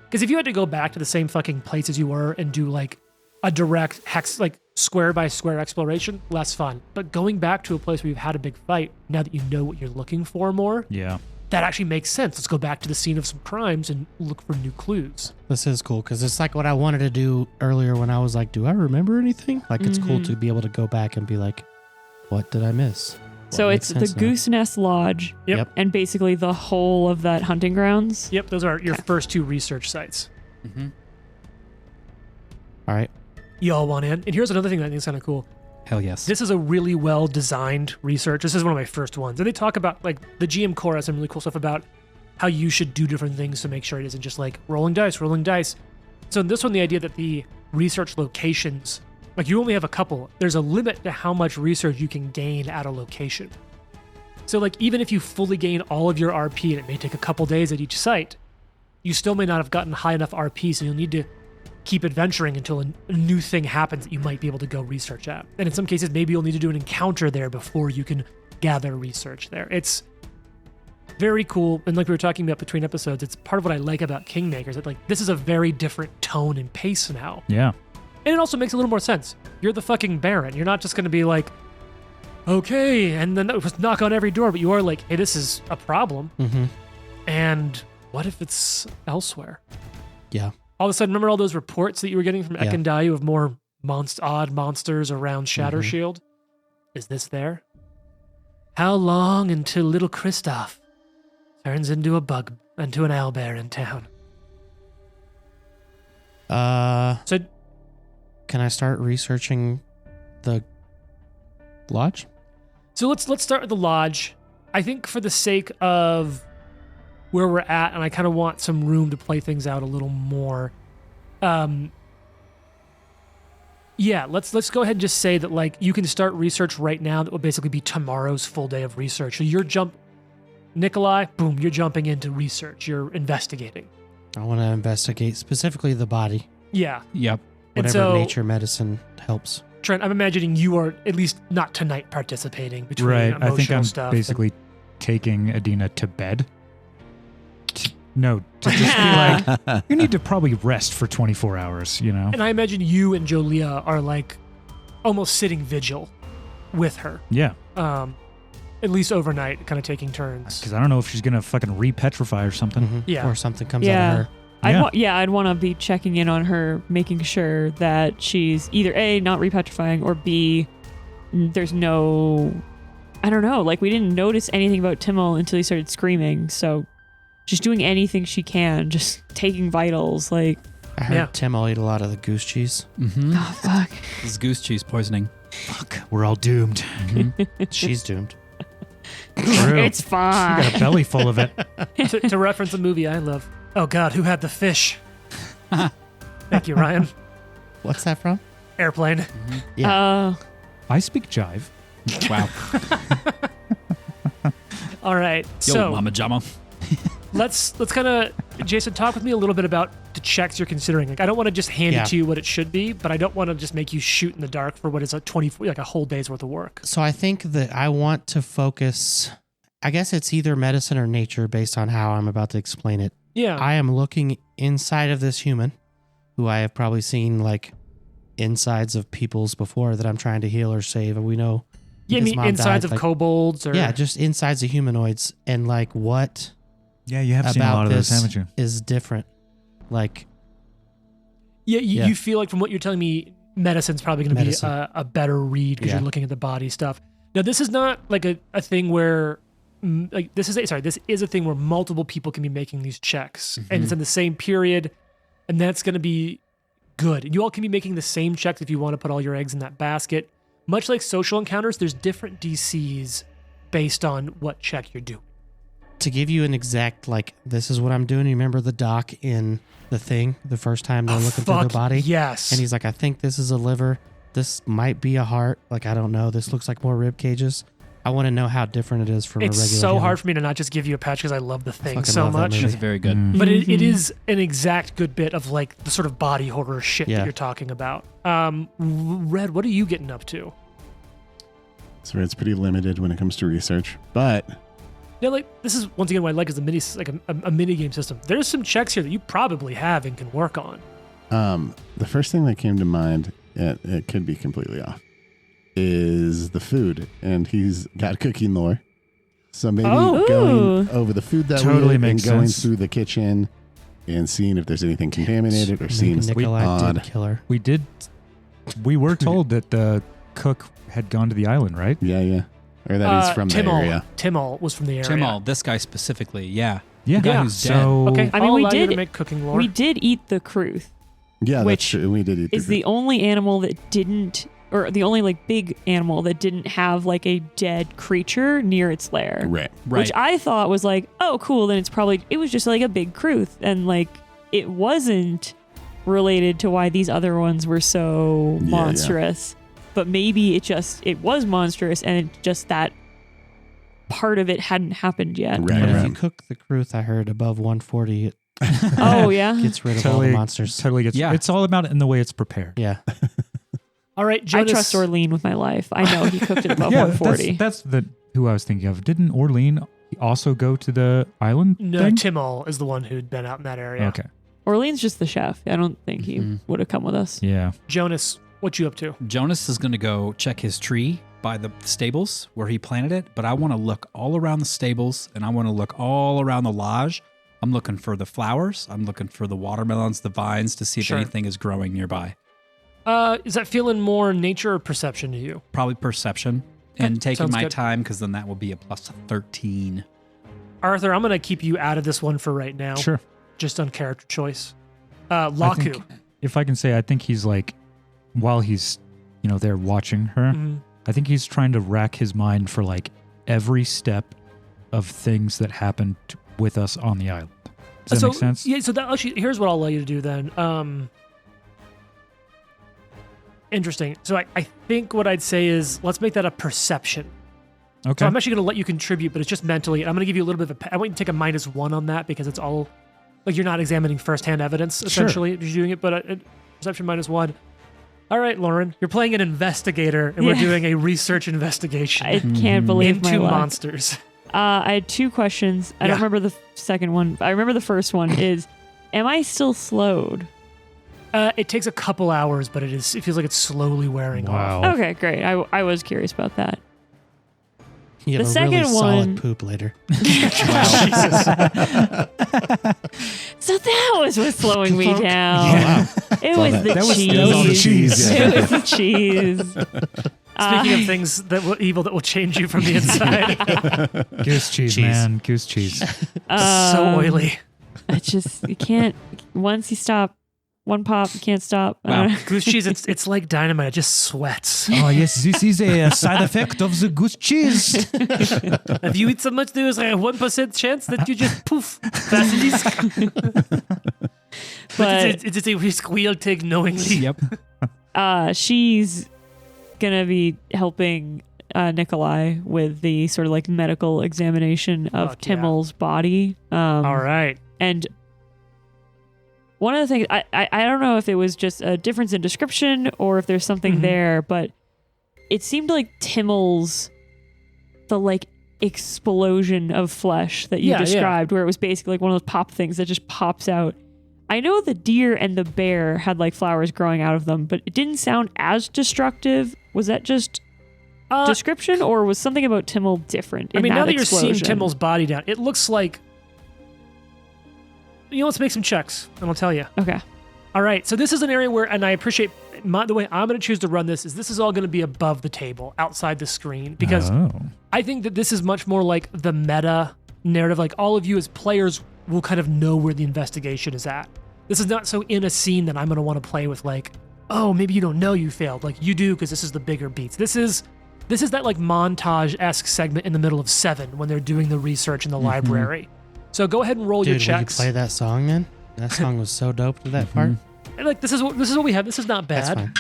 because if you had to go back to the same fucking places you were and do, like, a direct hex, like, square by square exploration, less fun. But going back to a place where you've had a big fight, now that you know what you're looking for more, Yeah. that actually makes sense. Let's go back to the scene of some crimes and look for new clues. This is cool because it's like what I wanted to do earlier when I was like, do I remember anything? Like, it's cool to be able to go back and be like, what did I miss? So it's the Goose Nest Lodge Yep. and basically the whole of that hunting grounds. Yep, those are your first 2 research sites. All right. You all want in? And here's another thing that I think is kind of cool. Hell yes. This is a really well-designed research. This is one of my first ones. And they talk about, like, the GM Core has some really cool stuff about how you should do different things to make sure it isn't just like rolling dice. So in this one, the idea that the research locations, like, you only have a couple. There's a limit to how much research you can gain at a location. So, like, even if you fully gain all of your RP, and it may take a couple days at each site, you still may not have gotten high enough RP, so you'll need to keep adventuring until a new thing happens that you might be able to go research at. And in some cases, maybe you'll need to do an encounter there before you can gather research there. It's very cool. And like we were talking about between episodes, it's part of what I like about Kingmakers, that, like, this is a very different tone and pace now. Yeah. And it also makes a little more sense. You're the fucking Baron. You're not just going to be like, okay, and then knock on every door, but you are like, hey, this is a problem. And what if it's elsewhere? Yeah. All of a sudden, remember all those reports that you were getting from Ekendayu of more odd monsters around Shattershield? Is this there? How long until little Kristoff turns into a bug and to an owlbear in town. So, can I start researching the lodge? So let's start with the lodge. I think for the sake of where we're at, and I kind of want some room to play things out a little more. Yeah, let's go ahead and just say that like you can start research right now. That will basically be tomorrow's full day of research. So Nikolai, boom, you're jumping into research. You're investigating. I want to investigate specifically the body. Yeah. Yep. Whatever nature medicine helps. Trent, I'm imagining you are at least not tonight participating between Right. I think I'm stuff basically taking Adina to bed. To just be like, you need to probably rest for 24 hours, you know? And I imagine you and Jolia are like almost sitting vigil with her. Yeah. At least overnight, kind of taking turns. Because I don't know if she's going to fucking re-petrify or something. Mm-hmm. Yeah. Or something comes out of her. I'd want to be checking in on her, making sure that she's either A, not repetrifying, or B, there's no, I don't know, like we didn't notice anything about Timmel until he started screaming, so just doing anything she can, just taking vitals, like. I heard Timmel ate a lot of the goose cheese. Mm-hmm. Oh, fuck. This is goose cheese poisoning. Fuck, we're all doomed. Mm-hmm. She's doomed. True. It's fine. You got a belly full of it. to reference a movie I love. Oh God, who had the fish? Thank you, Ryan. What's that from? Airplane. Mm-hmm. Yeah. I speak jive. Wow. All right. Yo, So Mama Jama. let's kind of, Jason, talk with me a little bit about the checks you're considering. Like, I don't want to just hand it to you what it should be, but I don't want to just make you shoot in the dark for what is a whole day's worth of work. So I think that I want to focus, I guess it's either medicine or nature based on how I'm about to explain it. Yeah. I am looking inside of this human who I have probably seen like insides of people's before that I'm trying to heal or save. And we know. Yeah, I his mean, mom insides died, of like, kobolds or. Yeah, just insides of humanoids. And like what Yeah, you have seen a about lot of those, this haven't you? is different. Like, Yeah, Yeah. you feel like from what you're telling me, medicine's probably going to be Medicine. a better read because Yeah. you're looking at the body stuff. Now, this is not like a thing where, this is a thing where multiple people can be making these checks, and it's in the same period, and that's going to be good. And you all can be making the same checks if you want to put all your eggs in that basket. Much like social encounters, there's different DCs based on what check you're doing. to give you an exact, like, this is what I'm doing. You remember the doc in The Thing, the first time they're looking through the body? Yes. And he's like, I think this is a liver. This might be a heart. Like, I don't know. This looks like more rib cages. I want to know how different it is from a regular It's so human. hard for me to not just give you a patch because I love The Thing fucking so love that much. movie. It's very good. Mm. But it is an exact good bit of like the sort of body horror shit Yeah. that you're talking about. Red, what are you getting up to? So it's pretty limited when it comes to research, but Yeah, like this is once again what I like is a mini game system. There's some checks here that you probably have and can work on. the first thing that came to mind, it could be completely off, is the food, and he's got cooking lore. So maybe Oh. going over the food that Totally we ate makes and going sense. through the kitchen and seeing if there's anything contaminated or Maybe seeing Nikolai odd. did kill her. We were told that the cook had gone to the island, right? Yeah. Or that he's from the area. Timol was from the area. Timol, this guy specifically, yeah. Yeah. The guy Yeah. who's So Okay, I mean, I'll we allow you to did- make cooking lore. We did eat the Kruth, Yeah, that's Which true. We did eat is the only animal that didn't, or the only like big animal that didn't have like a dead creature near its lair. right. Right. Which I thought was like, oh, cool. Then it was just like a big Kruth. And like, it wasn't related to why these other ones were so Yeah, monstrous. But maybe it was monstrous and it just that part of it hadn't happened yet. Right. But if you cook the Kruth, I heard above 140, it Oh, yeah. gets rid of all the monsters. Totally gets. Yeah. It's all about it in the way it's prepared. Yeah. All right, I Jonas. trust Orlean with my life. I know he cooked it above 140. That's who I was thinking of. Didn't Orlean also go to the island? No, thing? Timol is the one who'd been out in that area. Okay. Orlean's just the chef. I don't think he Mhm. would have come with us. Yeah. Jonas, what you up to? Jonas is going to go check his tree by the stables where he planted it, but I want to look all around the stables and I want to look all around the lodge. I'm looking for the flowers. I'm looking for the watermelons, the vines to see if Sure. anything is growing nearby. Is that feeling more nature or perception to you? Probably perception and taking sounds my good. time because then that will be a plus 13. Arthur, I'm going to keep you out of this one for right now. Sure. Just on character choice. Laku. If I can say, I think he's like, while he's, there watching her, I think he's trying to rack his mind for like every step of things that happened with us on the island. Does that make sense? Yeah, so that actually, here's what I'll allow you to do then. Interesting. So I think what I'd say is let's make that a perception. Okay. So I'm actually going to let you contribute, but it's just mentally. I'm going to give you a little bit of I want you to take a -1 on that because it's all like you're not examining firsthand evidence essentially. You're doing it, but perception -1. All right, Lauren, you're playing an investigator, and we're doing a research investigation. I can't believe my into luck. monsters. I had 2 questions. I don't remember the second one. I remember the first one is, am I still slowed? It takes a couple hours, but it feels like it's slowly wearing off. Okay, great. I was curious about that. You have The a second really one- solid poop later. So that was what's slowing me down. Wow. It was the That was cheese. all the cheese. Yeah. It was the cheese. Speaking of things that will change you from the inside. Goose cheese, man. Goose cheese. So oily. It's just, you can't, once you stop, one pop, you can't stop. Wow. Goose cheese, it's like dynamite. It just sweats. Oh, yes. This is a side effect of the goose cheese. If you eat so much, there's like a 1% chance that you just poof. But it's a risk we'll take knowingly. Yep. She's gonna be helping Nikolai with the sort of like medical examination of Fuck yeah. Timmel's body. All right. And one of the things, I don't know if it was just a difference in description or if there's something there, but it seemed like Timmel's, the like explosion of flesh that you described, where it was basically like one of those pop things that just pops out. I know the deer and the bear had like flowers growing out of them, but it didn't sound as destructive. Was that just description, or was something about Timmel different? I mean, now that explosion? you're seeing Timmel's body down, it looks like. Let's make some checks, and I'll tell you. Okay. All right. So this is an area where, and I appreciate the way I'm going to choose to run this is all going to be above the table, outside the screen, because I think that this is much more like the meta narrative. Like all of you as players will kind of know where the investigation is at. This is not so in a scene that I'm going to want to play with like, oh, maybe you don't know you failed. Like you do because this is the bigger beats. This is that like montage-esque segment in the middle of 7 when they're doing the research in the library. So go ahead and roll your checks. Will you play that song then? That song was so dope to that part. And like this is what we have. This is not bad. That's fine.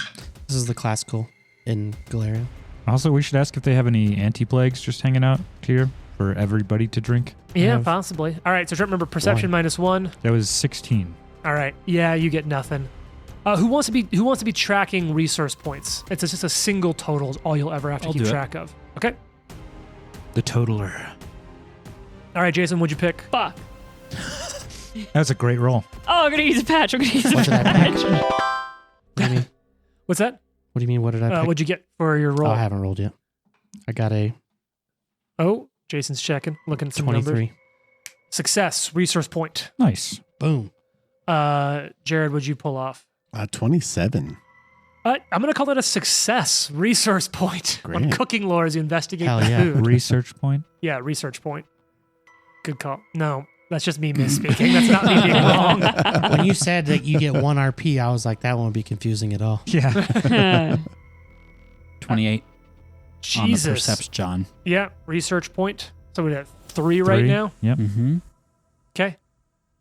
This is the classical in Galarian. Also, we should ask if they have any anti-plagues just hanging out here for everybody to drink. Yeah, possibly. All right, so remember perception -1. That was 16. All right. Yeah, you get nothing. Who wants to be tracking resource points? It's just a single total is all you'll ever have to keep track of. Okay. The totaler. All right, Jason, what'd you pick? Fuck. That's a great roll. Oh, I'm gonna use a patch. What did I pick? What do you mean? What's that? What do you mean? What did I pick? What'd you get for your roll? I haven't rolled yet. I got a Oh, Jason's checking, looking at some 23. numbers. Success, resource point. Nice. Boom. Jared, what'd you pull off? 27. I'm going to call that a success, resource point. Great. On cooking lore as you investigate Hell the yeah. food. Research point. Yeah, research point. Good call. No, that's just me misspeaking. That's not me being wrong. When you said that you get 1 RP, I was like, that won't be confusing at all. Yeah. 28 on the Jesus. perception, John. Yeah, research point. So we're at 3 right now. Yep. Mm-hmm. Okay.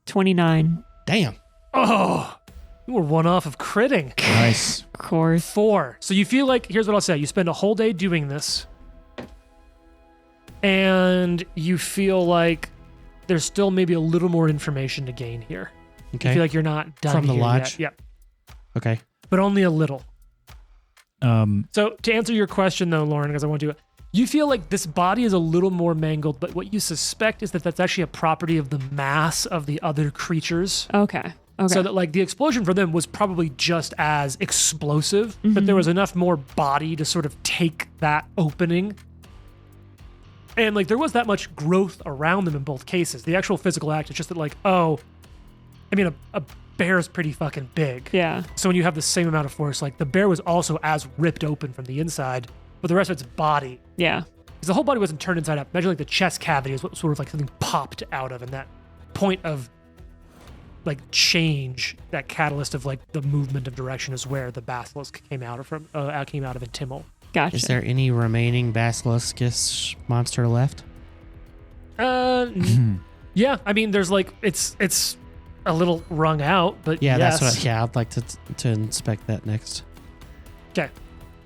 29. Damn. Oh, you were 1 off of critting. Nice. Of course. 4. So you feel like, here's what I'll say. You spend a whole day doing this, and you feel like there's still maybe a little more information to gain here. Okay. You feel like you're not done From the here lodge? yet. Yep. Okay. But only a little. So to answer your question though, Lauren, because I want to, you feel like this body is a little more mangled, but what you suspect is that that's actually a property of the mass of the other creatures. Okay. So that like the explosion for them was probably just as explosive, but there was enough more body to sort of take that opening. And like there was that much growth around them in both cases. The actual physical act is just that like, oh, I mean, a bear is pretty fucking big. Yeah. So when you have the same amount of force, like the bear was also as ripped open from the inside, but the rest of its body Yeah. because the whole body wasn't turned inside out. Imagine like the chest cavity is what sort of like something popped out of, and that point of like change, that catalyst of like the movement of direction is where the basilisk came out of in Timmel. Gotcha. Is there any remaining basilisk monster left? Yeah. I mean, there's like it's a little wrung out, but Yeah, yes. that's what. Yeah, I'd like to inspect that next. Okay.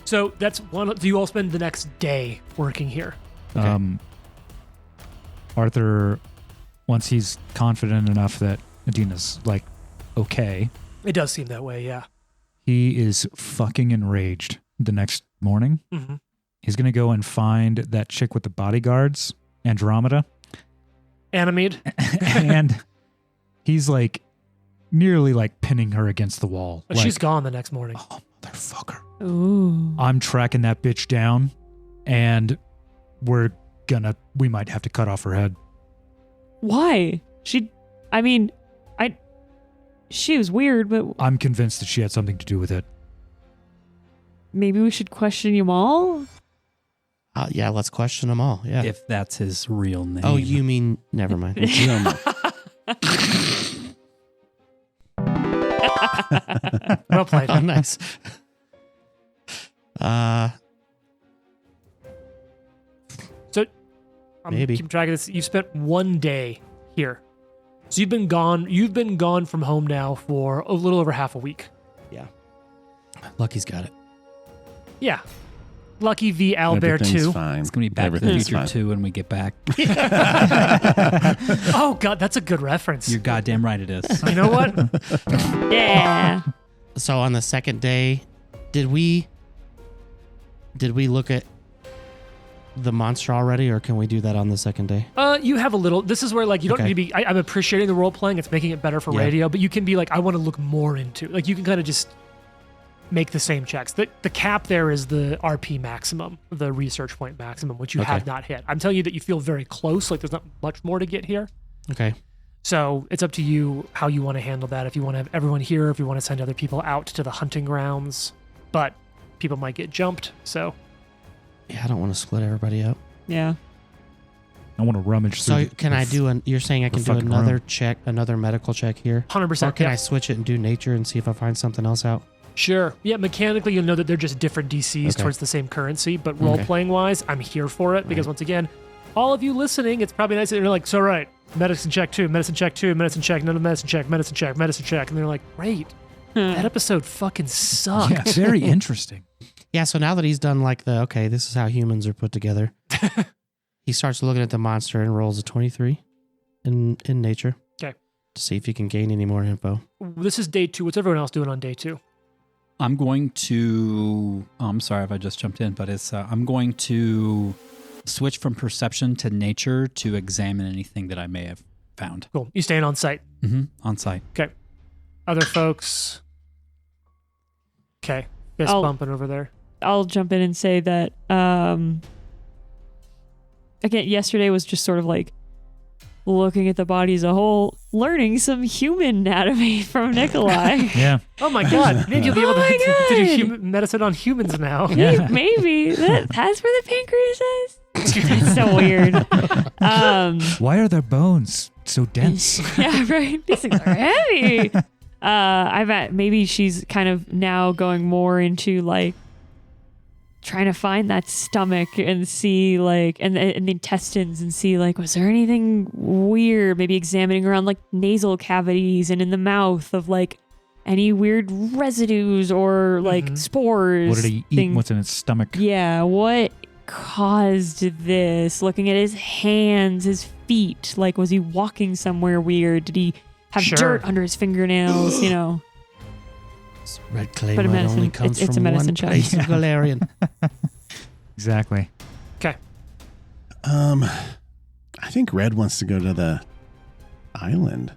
So that's one. Do you all spend the next day working here? Okay. Arthur, once he's confident enough that Adina's like okay, It does seem that way. Yeah. he is fucking enraged. The next morning, Mm-hmm. he's gonna go and find that chick with the bodyguards, Andromeda, Animede. and he's like nearly like pinning her against the wall. But Like, she's gone the next morning. oh, motherfucker. Ooh. I'm tracking that bitch down, and we might have to cut off her head. Why? She was weird, but I'm convinced that she had something to do with it. maybe we should question you all? Yeah, let's question them all. Yeah. If that's his real name. Oh, you mean? Never mind. Well played. Oh, nice. So I'm Maybe. keeping track of this. You spent 1 day here. So you've been gone from home now for a little over half a week. Lucky's got it. Yeah. Lucky v. Albert Everything's 2. fine. It's going to be Back to the Everything's Future fine. 2 when we get back. Oh God, that's a good reference. You're goddamn right it is. You know what? Yeah. So on the second day, did we look at the monster already, or can we do that on the second day? You have a little. This is where like you don't Okay. need to be. I'm appreciating the role playing. It's making it better for Yeah. radio, but you can be like, I want to look more into. Like you can kind of just make the same checks. The cap there is the RP maximum, the research point maximum, which you Okay. have not hit. I'm telling you that you feel very close. Like there's not much more to get here. Okay. So it's up to you how you want to handle that. If you want to have everyone here, if you want to send other people out to the hunting grounds, but people might get jumped. So Yeah, I don't want to split everybody up. Yeah. I want to rummage So through. can I do you're saying I can do fucking another room. check, another medical check here? 100%. Or can yeah. I switch it and do nature and see if I find something else out? Sure. Yeah, mechanically, you'll know that they're just different DCs Okay. towards the same currency, but role-playing wise, I'm here for it because once again, all of you listening, it's probably nice that you're like, so right, medicine check 2, medicine check 2, medicine check, another medicine check, medicine check, medicine check, and they're like, great, that episode fucking sucked. Yeah, very interesting. Yeah, so now that he's done like this is how humans are put together, he starts looking at the monster and rolls a 23 in nature. Okay. To see if he can gain any more info. This is day 2. What's everyone else doing on day 2? I'm going to. I'm sorry if I just jumped in, but it's. I'm going to switch from perception to nature to examine anything that I may have found. Cool. You staying on site. On site. Okay. Other folks. Okay. Fist I'll- bumping over there. I'll jump in and say that again, yesterday was just sort of like looking at the body as a whole, learning some human anatomy from Nikolai. Yeah. Oh my God. Maybe you'll be able Oh my to do God. human medicine on humans now. Maybe that's where the pancreas is. That's so weird. Why are their bones so dense? Yeah, right. These things are heavy. I bet maybe she's kind of now going more into like trying to find that stomach and see like and the intestines and see like was there anything weird, maybe examining around like nasal cavities and in the mouth of like any weird residues or like spores. What did he eat? thing- What's in his stomach? Yeah, what caused this? Looking at his hands, his feet, like was he walking somewhere weird? Did he have Sure. dirt under his fingernails? You know. Red clay But a mud medicine- only comes it's a from medicine one check. place of Valerian. Exactly. I think Red wants to go to the island.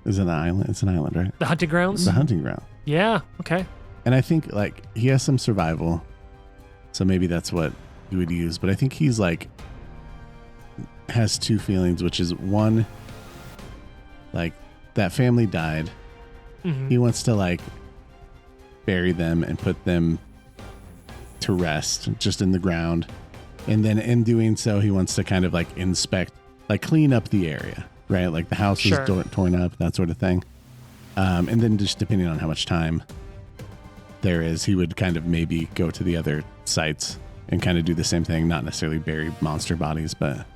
Is it an island? It's an island, right? The hunting grounds? The hunting ground. Yeah. Okay. And I think like he has some survival, so maybe that's what he would use. But I think he's like has two feelings, which is one, like that family died. Mhm. He wants to like bury them and put them to rest just in the ground. And then in doing so, he wants to kind of like inspect, like clean up the area, right? Like the house is torn up, that sort of thing. And then just depending on how much time there is, he would kind of maybe go to the other sites and kind of do the same thing, not necessarily bury monster bodies, but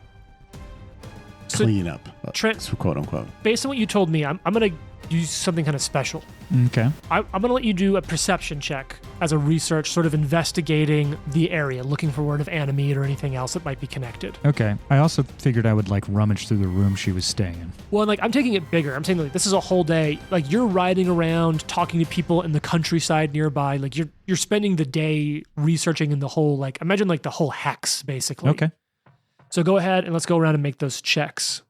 clean up, Trent, quote unquote. Based on what you told me, I'm going to use something kind of special. Okay. I'm going to let you do a perception check as a research, sort of investigating the area, looking for word of animate or anything else that might be connected. Okay. I also figured I would like rummage through the room she was staying in. Well, like I'm taking it bigger. I'm saying like this is a whole day. Like you're riding around, talking to people in the countryside nearby. Like you're spending the day researching in the whole, like imagine like the whole hex basically. Okay. So go ahead and let's go around and make those checks.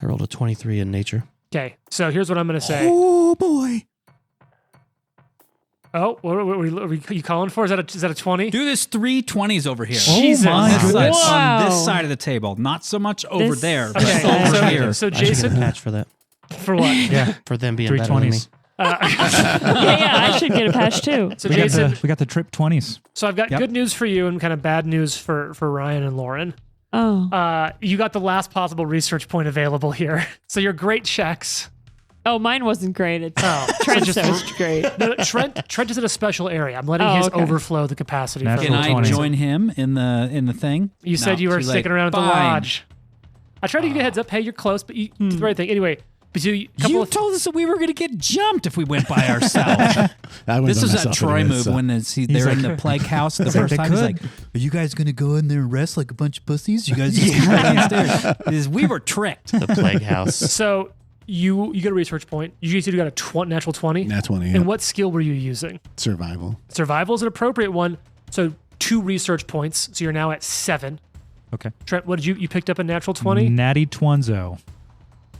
I rolled a 23 in nature. Okay, so here's what I'm going to say. Oh boy. Oh, what are you calling for? Is that a 20? Do this 3 20s over here. Jesus. On this, side, Wow. on this side of the table. Not so much over This- there, but Okay, over here. so I should get a Jason, patch for that. for what? Yeah. For them being 3 better than me. 20s. Yeah, I should get a patch too. So We Jason, got the trip 20s. so I've got Yep. good news for you and kind of bad news for Ryan and Lauren. Oh. You got the last possible research point available here. So your great checks. Oh, mine wasn't great. It's Trent Trent's was great. No, Trent is in a special area. I'm letting his okay. overflow the capacity. Natural for Can I 20s. join him in the thing? You said No, you were too late. sticking around at the Fine. lodge. I tried to give you a heads up. Hey, you're close, but you did the right thing. Anyway, but a couple You of told us that we were going to get jumped if we went by ourselves. I wouldn't This put is that myself Troy into move this, so. when they're in the plague house the first they time. He's could. like, "Are you guys going to go in there and rest like a bunch of pussies? You guys just keep running downstairs." We were tricked. The plague house. So you get a research point. You said you got a natural 20. Nat 20, And what skill were you using? survival. Survival is an appropriate one. So 2 research points. So you're now at 7. Okay. Trent, what did you picked up a natural 20? Natty Twonzo.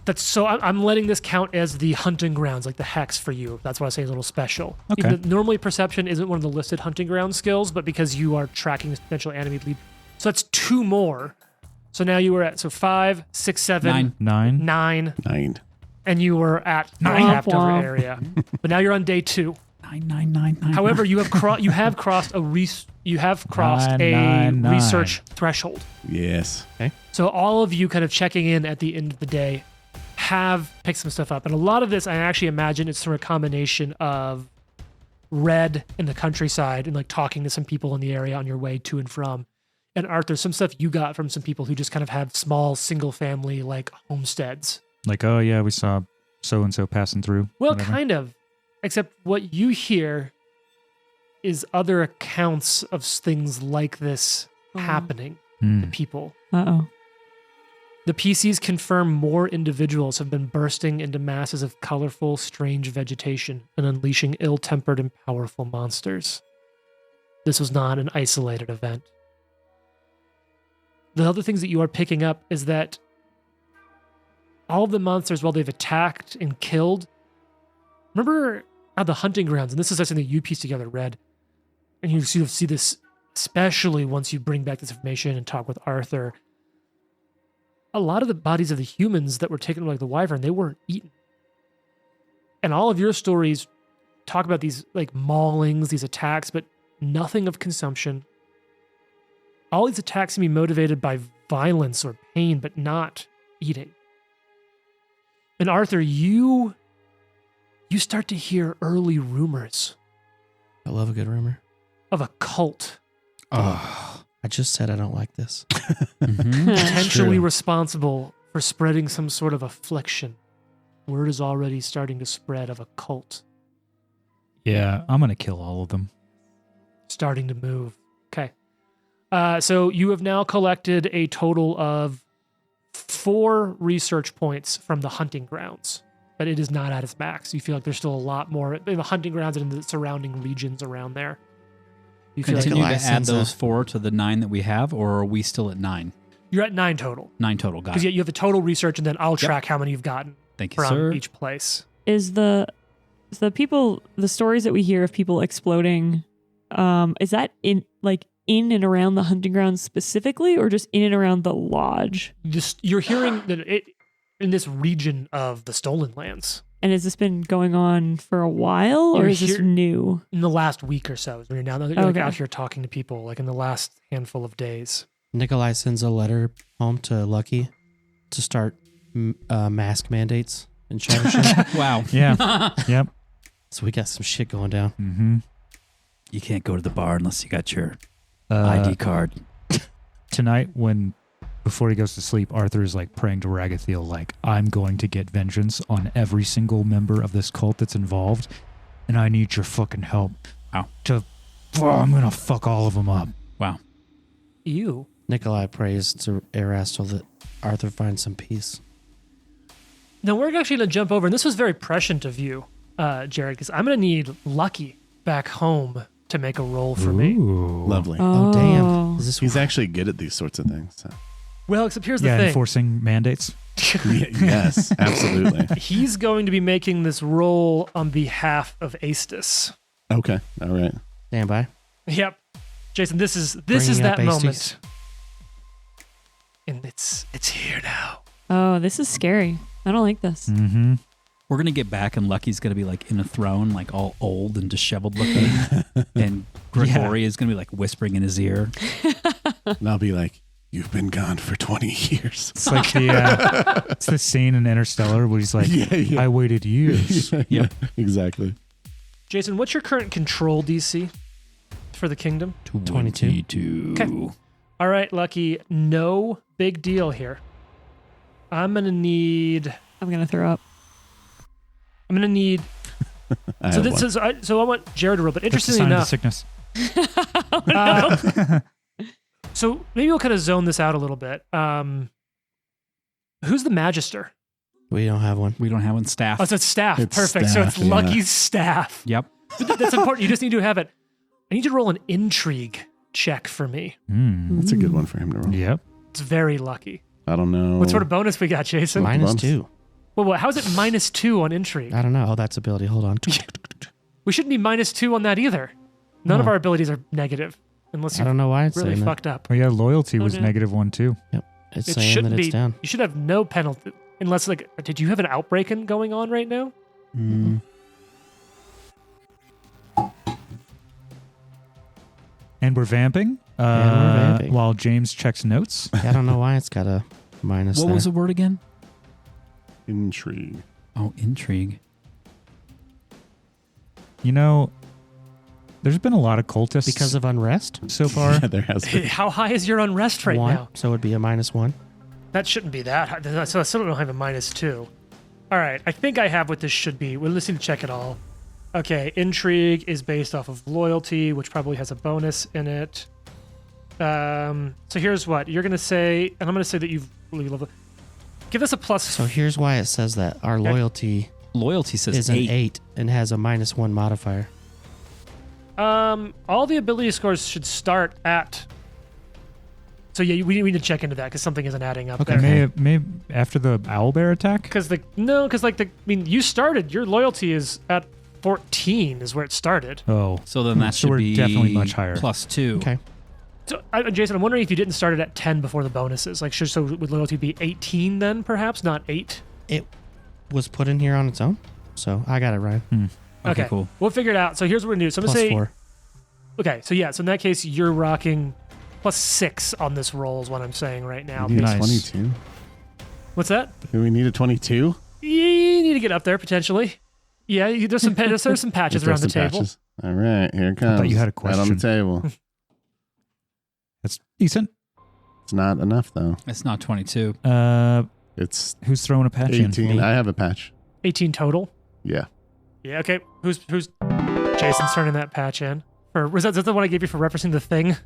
That's so I'm letting this count as the hunting grounds, like the hex for you. That's why I say a little special. Okay. Even though normally perception isn't one of the listed hunting ground skills, but because you are tracking this potential enemy lead. So that's 2 more. So now you were at 5, 6, 7, 9. 9, 9. and you were at the Womp half over womp. area. But now you're on day 2. 9, 9, 9, 9. However, you have crossed a Nine. research threshold. Yes. So all of you kind of checking in at the end of the day have picked some stuff up. And a lot of this, I actually imagine it's from a combination of read in the countryside and like talking to some people in the area on your way to and from. And Arthur, some stuff you got from some people who just kind of have small single family like homesteads. Like, oh yeah, we saw so-and-so passing through. Well, whatever. kind of. Except what you hear is other accounts of things like this happening to people. Uh-oh. The PCs confirm more individuals have been bursting into masses of colorful, strange vegetation and unleashing ill-tempered and powerful monsters. This was not an isolated event. The other things that you are picking up is that all of the monsters, while they've attacked and killed, remember how the hunting grounds, and this is something that you piece together, Red, and you sort of see this, especially once you bring back this information and talk with Arthur. A lot of the bodies of the humans that were taken like the wyvern, they weren't eaten. And all of your stories talk about these like maulings, these attacks, but nothing of consumption. All these attacks can be motivated by violence or pain, but not eating. And Arthur, you start to hear early rumors I love a good rumor. of a cult Oh. I just said I don't like this. potentially True. responsible for spreading some sort of affliction. Word is already starting to spread of a cult Yeah, I'm gonna kill all of them. starting to move. Okay. So you have now collected a total of 4 research points from the hunting grounds, but it is not at its max. You feel like there's still a lot more in the hunting grounds and in the surrounding regions around there. You feel like Continue to add license, those 4 to the 9 that we have, or are we still at 9? you're at 9 total. 9 total. Got Because it. you have the total research, and then I'll track how many you've gotten Thank you, from sir. each place. Is the stories that we hear of people exploding, is that in and around the hunting grounds specifically, or just in and around the lodge? You're hearing that it in this region of the stolen lands. And has this been going on for a while, or You're is this here- new? In the last week or so, is when you're now you're like Okay. out here talking to people, like in the last handful of days. Nikolai sends a letter home to Lucky to start mask mandates in Shattership. Wow. Yeah. Yep. So we got some shit going down. Mm-hmm. You can't go to the bar unless you got your Uh, ID card. Tonight, before he goes to sleep, Arthur is like praying to Ragathiel, like, I'm going to get vengeance on every single member of this cult that's involved, and I need your fucking help. Ow. I'm gonna fuck all of them up. Wow. You. Nikolai prays to Erastil that Arthur finds some peace. Now we're actually going to jump over, and this was very prescient of you, Jared, because I'm going to need Lucky back home to make a roll for me. Ooh. Lovely. Oh, damn. Is this He's actually good at these sorts of things. So. Well, except here's the Yeah, thing. enforcing mandates. Yes, absolutely. He's going to be making this roll on behalf of Aestus. Okay. All right. Stand by. Yep. Jason, this is Bringing that up moment. Aestus. And it's here now. Oh, this is scary. I don't like this. Mm-hmm. We're going to get back and Lucky's going to be like in a throne, like all old and disheveled looking. And Gregory is going to be like whispering in his ear. And I'll be like, you've been gone for 20 years. It's like it's the scene in Interstellar where he's like, Yeah. I waited years. Yeah, exactly. Jason, what's your current control DC for the kingdom? 22. Okay. All right, Lucky. No big deal here. I'm going to need... I'm going to throw up. I I have one. So I want Jared to roll, but That's the interestingly sign of the enough, sickness. so maybe we'll kind of zone this out a little bit. Who's the Magister? We don't have one. We don't have one staff. Oh, so it's staff. It's Perfect. So staff, it's yeah. Lucky's staff. Yep. That's important. You just need to have it. I need you to roll an intrigue check for me. That's a good one for him to roll. Yep. It's very lucky. I don't know. What sort of bonus we got, Jason? Minus Bumps. 2. Well, how is it -2 on intrigue? I don't know. Oh, that's ability. Hold on. We shouldn't be -2 on that either. None of No. our abilities are negative, unless I you don't know why it's really saying fucked up. Oh yeah, loyalty was Okay. -1 too. that. It's It saying shouldn't that it's be. down. You should have no penalty, unless did you have an outbreak going on right now? Mm. And we're vamping. we're vamping. While James checks notes. I don't know why it's got a minus What there. was the word again? Intrigue. Oh, intrigue. You know, there's been a lot of cultists Because of unrest? so far. Yeah, there has been. How high is your unrest right 1. now? So it would be a -1. That shouldn't be that high. So I still don't have a -2. All right, I think I have what this should be. We'll listen to check it all. Okay, intrigue is based off of loyalty, which probably has a bonus in it. So here's what you're gonna say, and I'm gonna say that you've really loved. Give us a plus. So here's why it says that. Our Okay. loyalty Loyalty says is an 8. 8 and has a -1 modifier. All the ability scores should start at. So yeah, we need to check into that because something isn't adding up Okay. there. May after the owlbear attack. Because you started. Your loyalty is at 14 is where it started. Oh, So then that So should we're be definitely much higher. +2. Okay. So, Jason, I'm wondering if you didn't start it at 10 before the bonuses. Like, so would loyalty be 18 then, perhaps, not 8? It was put in here on its own. So I got it right. Okay, cool. We'll figure it out. So here's what we're gonna do. So I'm gonna say, +4. okay. So yeah. So in that case, you're rocking +6 on this roll is what I'm saying right now. We need Nice. a 22. What's that? Do we need a 22? You need to get up there potentially. Yeah, there's some there's some patches around the table. All right, here it comes. thought you had a Right on the question. table. that's decent. It's not enough, though. It's not 22. It's Who's throwing a patch 18. in? I have a patch. 18 total. Yeah. Yeah. Okay. Who's Jason's turning that patch in? Or was that the one I gave you for referencing the thing?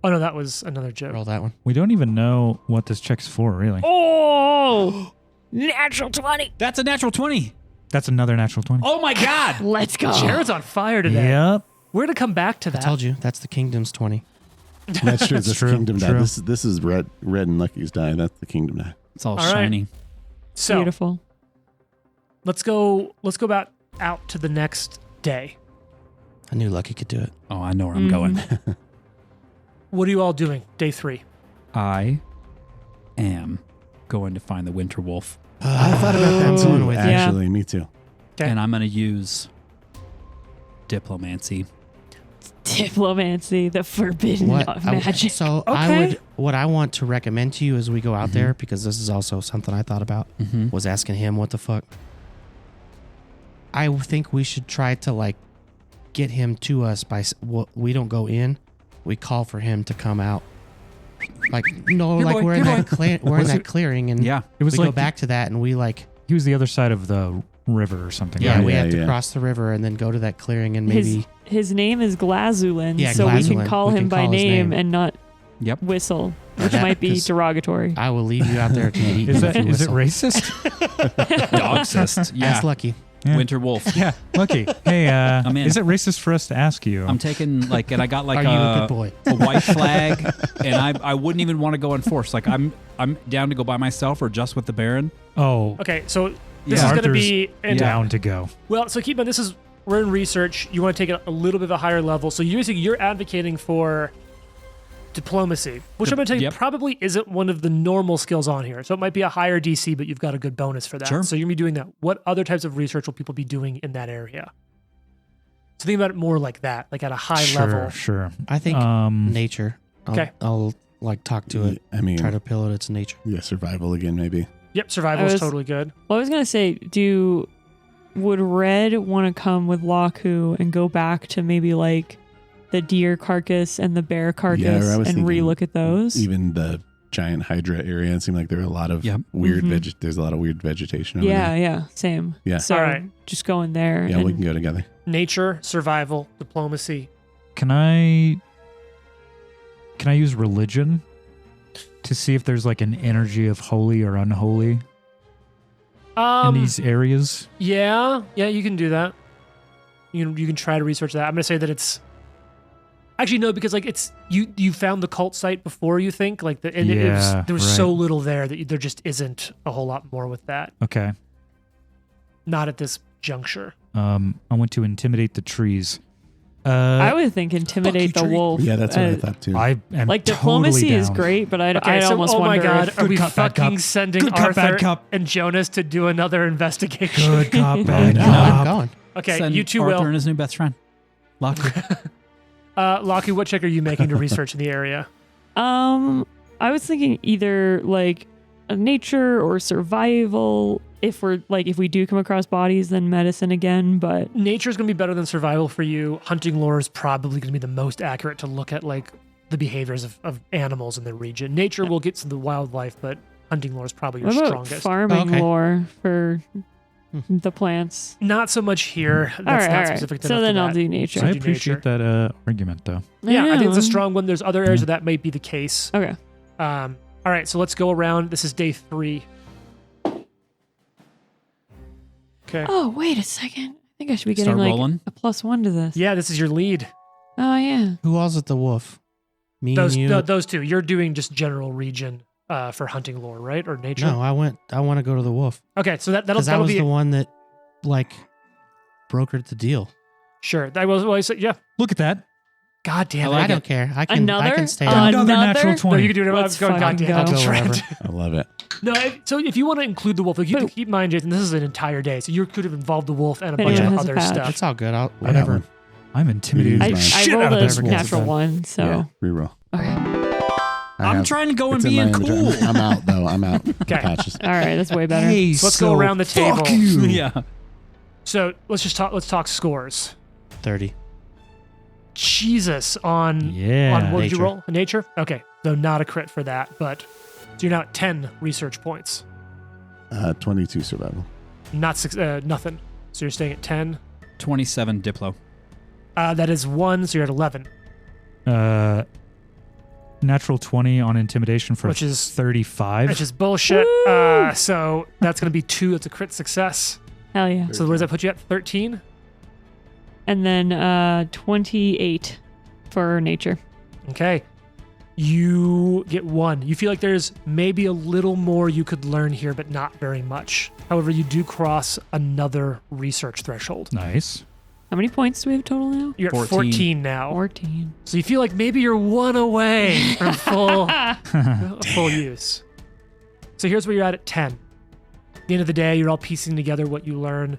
Oh no, that was another joke. Roll that one. We don't even know what this check's for, really. Oh. Natural 20. That's a natural 20. That's another natural 20. Oh my God. Let's go. Jared's on fire today. Yep. We're gonna come back to I that. told you. That's the kingdom's 20. That's true. That's That's true, the kingdom die. true. This is red and Lucky's die. That's the kingdom die. It's all, All right. shiny. So Beautiful. let's go about out to the next day. I knew Lucky could do it. Oh, I know where I'm going. What are you all doing? Day 3. I am going to find the winter wolf I thought about that too. Ooh, actually, me too. Okay. And I'm going to use diplomancy. Diplomancy, the forbidden magic. What I want to recommend to you as we go out there, because this is also something I thought about, was asking him what the fuck. I think we should try to like get him to us by we don't go in, we call for him to come out. Like we're in that clearing, and it was we like go back to that, and we like he was the other side of the river or something. yeah, right? we have to cross the river and then go to that clearing, and maybe his name is Glazulin, Yeah, so we can Glazulin. call We him can by call his name name. and not whistle, which might be 'cause derogatory. I will leave you out there to eat. Is it racist? Dogsist. Yeah. That's Lucky. Yeah. Winter wolf. Yeah, Lucky. Hey, I'm in. is it racist for us to ask you? I'm taking and I got like Are you a good boy? a white flag, and I wouldn't even want to go in force. Like I'm down to go by myself or just with the Baron. Oh, Okay, so this is going to Arthur's be down to go. Well, so keep in mind, we're in research. You want to take it a little bit of a higher level. So you're advocating for diplomacy, which I'm going to tell you probably isn't one of the normal skills on here. So it might be a higher DC, but you've got a good bonus for that. Sure. So you're going to be doing that. What other types of research will people be doing in that area? So think about it more like that, like at a high level. Sure. I think nature. Okay. I'll like talk to it. I mean, Try to appeal it. It's nature. yeah, survival again, maybe. Yep, survival is totally good. Well, I was gonna say, would Red want to come with Laku and go back to maybe like the deer carcass and the bear carcass I was and thinking relook at those? Even the giant Hydra area, it seemed like there were a lot of weird there's a lot of weird vegetation over there. Yeah, same. Yeah. So All right. just go in there. Yeah, we and can go together. Nature, survival, diplomacy. Can I use religion to see if there's like an energy of holy or unholy in these areas? Yeah, you can do that. You can try to research that. I'm going to say that it's actually no, because like it's you found the cult site before, you think like there was so little there that there just isn't a whole lot more with that. Okay. Not at this juncture. I want to intimidate the trees. I would think intimidate the wolf. Yeah, that's what I thought too. I am Like totally diplomacy is down. great, but I Okay, so almost oh my wonder. god, if- are we Good cop, bad fucking cop. sending Good cop, bad Arthur cop. and Jonas to do another investigation? Good cop, bad No, I'm cop. going. Okay, Send you two Arthur will. and his new best friend. Locke. Lockie, what check are you making to research in the area? I was thinking either like a nature or survival. If we do come across bodies, then medicine again. But Nature is going to be better than survival for you. Hunting lore is probably going to be the most accurate to look at like the behaviors of animals in the region. Nature will get to the wildlife, but hunting lore is probably your what about strongest. farming Okay. lore for the plants? Not so much here. That's All right, not all right. specific to So enough then to I'll that. do nature. I do appreciate nature. that argument, though. Yeah, I think it's a know. strong one. There's other areas that might be the case. Okay. All right, so let's go around. This is day 3. Okay. Oh, wait a second. I think I should be Start getting like rolling. a +1 to this. Yeah, this is your lead. Oh yeah. Who all's at the wolf? Me Those and you. those two. You're doing just general region for hunting lore, right? Or nature? No, I want to go to the wolf Okay, so that'll because I was be the one that like brokered the deal. sure. That was what I said. Yeah. Look at that. God damn I it. like I don't it. care. I can Another? stay. Another natural Another? 20. No, you can do whatever. I Let's was going, God fucking damn it. go. I'm trying Whatever. to- I love it. No, so if you want to include the wolf, like, you have to keep in mind, Jason, this is an entire day. So you could have involved the wolf and a bunch Anyone of has a other patch. stuff. It's all good. I'll I got whatever. one. I'm intimidated I- the I shit rolled out of a this wolf. natural 1, so Yeah, reroll. okay. I'm trying to go and it's in be my in inventory. cool. I'm out though. I'm out. Okay. Patches. All right, that's way better. Hey, So let's go around the table. Fuck you. Yeah. So let's talk scores. 30. Jesus on Yeah. on what did you Nature. roll? Nature? Okay. So not a crit for that, but so you're now at 10 research points. 22 survival. Not nothing. So you're staying at 10. 27 Diplo. That is 1, so you're at 11. Natural 20 on intimidation for Which is- 35. Which is bullshit. So that's going to be 2. That's a crit success. Hell yeah. So where does that put you at? 13? And then 28 for nature. Okay. You get 1. You feel like there's maybe a little more you could learn here, but not very much. However, you do cross another research threshold. Nice. How many points do we have total now? You're at 14. 14 now. 14. So you feel like maybe you're 1 away from full use. So here's where you're at 10. the end of the day, you're all piecing together what you learn.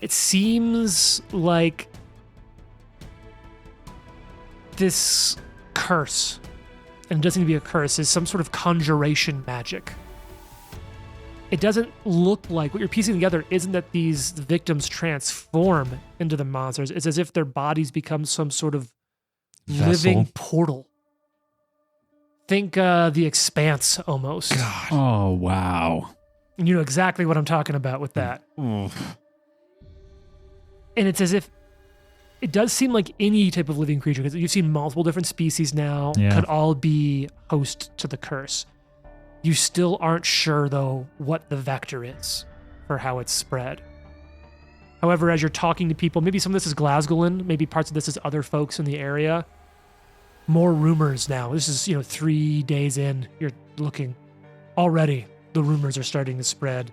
It seems like this curse, and it doesn't seem to be a curse, is some sort of conjuration magic. It doesn't look like, what you're piecing together isn't that these victims transform into the monsters. It's as if their bodies become some sort of living portal. Think The Expanse almost. God. Oh, wow. And you know exactly what I'm talking about with that. Oof. And it's as if it does seem like any type of living creature, because you've seen multiple different species now, could all be host to the curse. You still aren't sure, though, what the vector is for how it's spread. However, as you're talking to people, maybe some of this is Glasgowland, maybe parts of this is other folks in the area. More rumors now. This is, 3 days in. You're looking. Already, the rumors are starting to spread.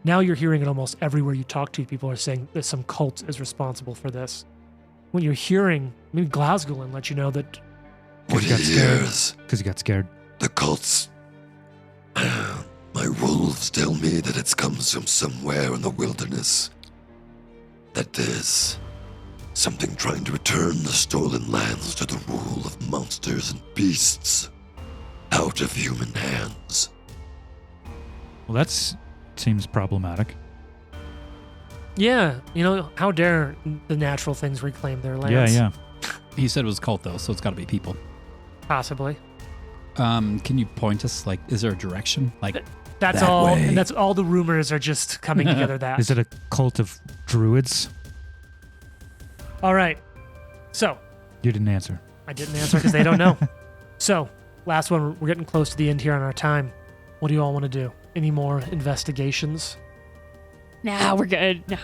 Now you're hearing it almost everywhere you talk to. People are saying that some cult is responsible for this. When you're hearing, maybe Glasgowland let you know that. What he hears. Because he got scared. The cults. My wolves tell me that it comes from somewhere in the wilderness. That there's something trying to return the stolen lands to the rule of monsters and beasts out of human hands. Well, that seems problematic. Yeah, how dare the natural things reclaim their lands? Yeah. He said it was a cult, though, so it's got to be people. Possibly. Can you point us? Like, is there a direction? Like, that's that all. way. And that's all the rumors are just coming together. That is it a cult of druids? All right. So You didn't answer. I didn't answer because they don't know. So last one. We're getting close to the end here on our time. What do you all want to do? Any more investigations? Nah, we're good. No.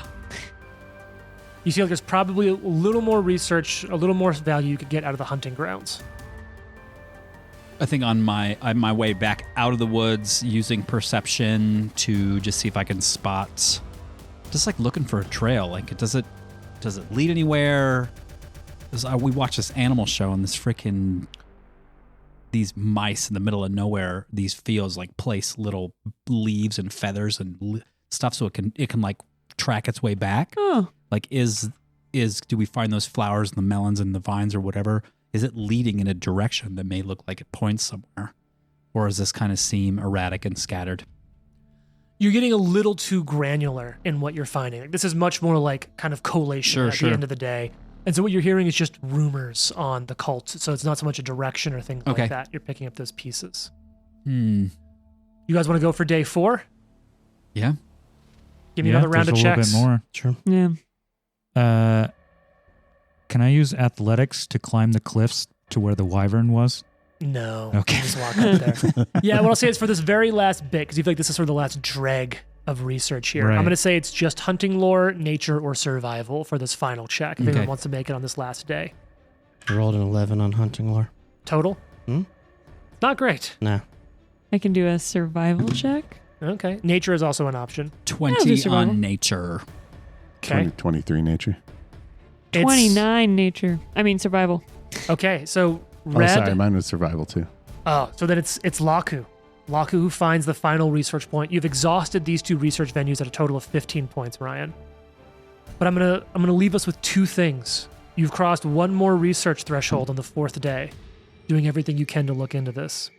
You feel like there's probably a little more research, a little more value you could get out of the hunting grounds. I think on my way back out of the woods, using perception to just see if I can spot, just like looking for a trail. Like, does it lead anywhere? We watched this animal show and these mice in the middle of nowhere, these fields, like place little leaves and feathers and stuff so it can like track its way back. Oh. Like do we find those flowers and the melons and the vines or whatever? Is it leading in a direction that may look like it points somewhere? Or does this kind of seem erratic and scattered? You're getting a little too granular in what you're finding. Like, this is much more like kind of collation at the end of the day. And so what you're hearing is just rumors on the cult. So it's not so much a direction or things like that. You're picking up those pieces. You guys want to go for day 4? Yeah. Give me another round of checks. A little bit more. Sure. Yeah. Can I use athletics to climb the cliffs to where the wyvern was? No. Okay. You just walk up there. Yeah, what I'll say is for this very last bit, because you feel like this is sort of the last drag of research here, Right. I'm going to say it's just hunting lore, nature, or survival for this final check, if anyone wants to make it on this last day. I rolled an 11 on hunting lore. Total? Not great. No. I can do a survival check. Okay. Nature is also an option. 20 survival. on nature. Okay. 23 nature. It's- 29 nature. I mean survival. Okay, so Oh, red. sorry. Mine was survival too. Oh, so then it's Laku. Laku who finds the final research point. You've exhausted these 2 research venues at a total of 15 points, Ryan. But I'm gonna leave us with 2 things. You've crossed one more research threshold on the 4th day, doing everything you can to look into this.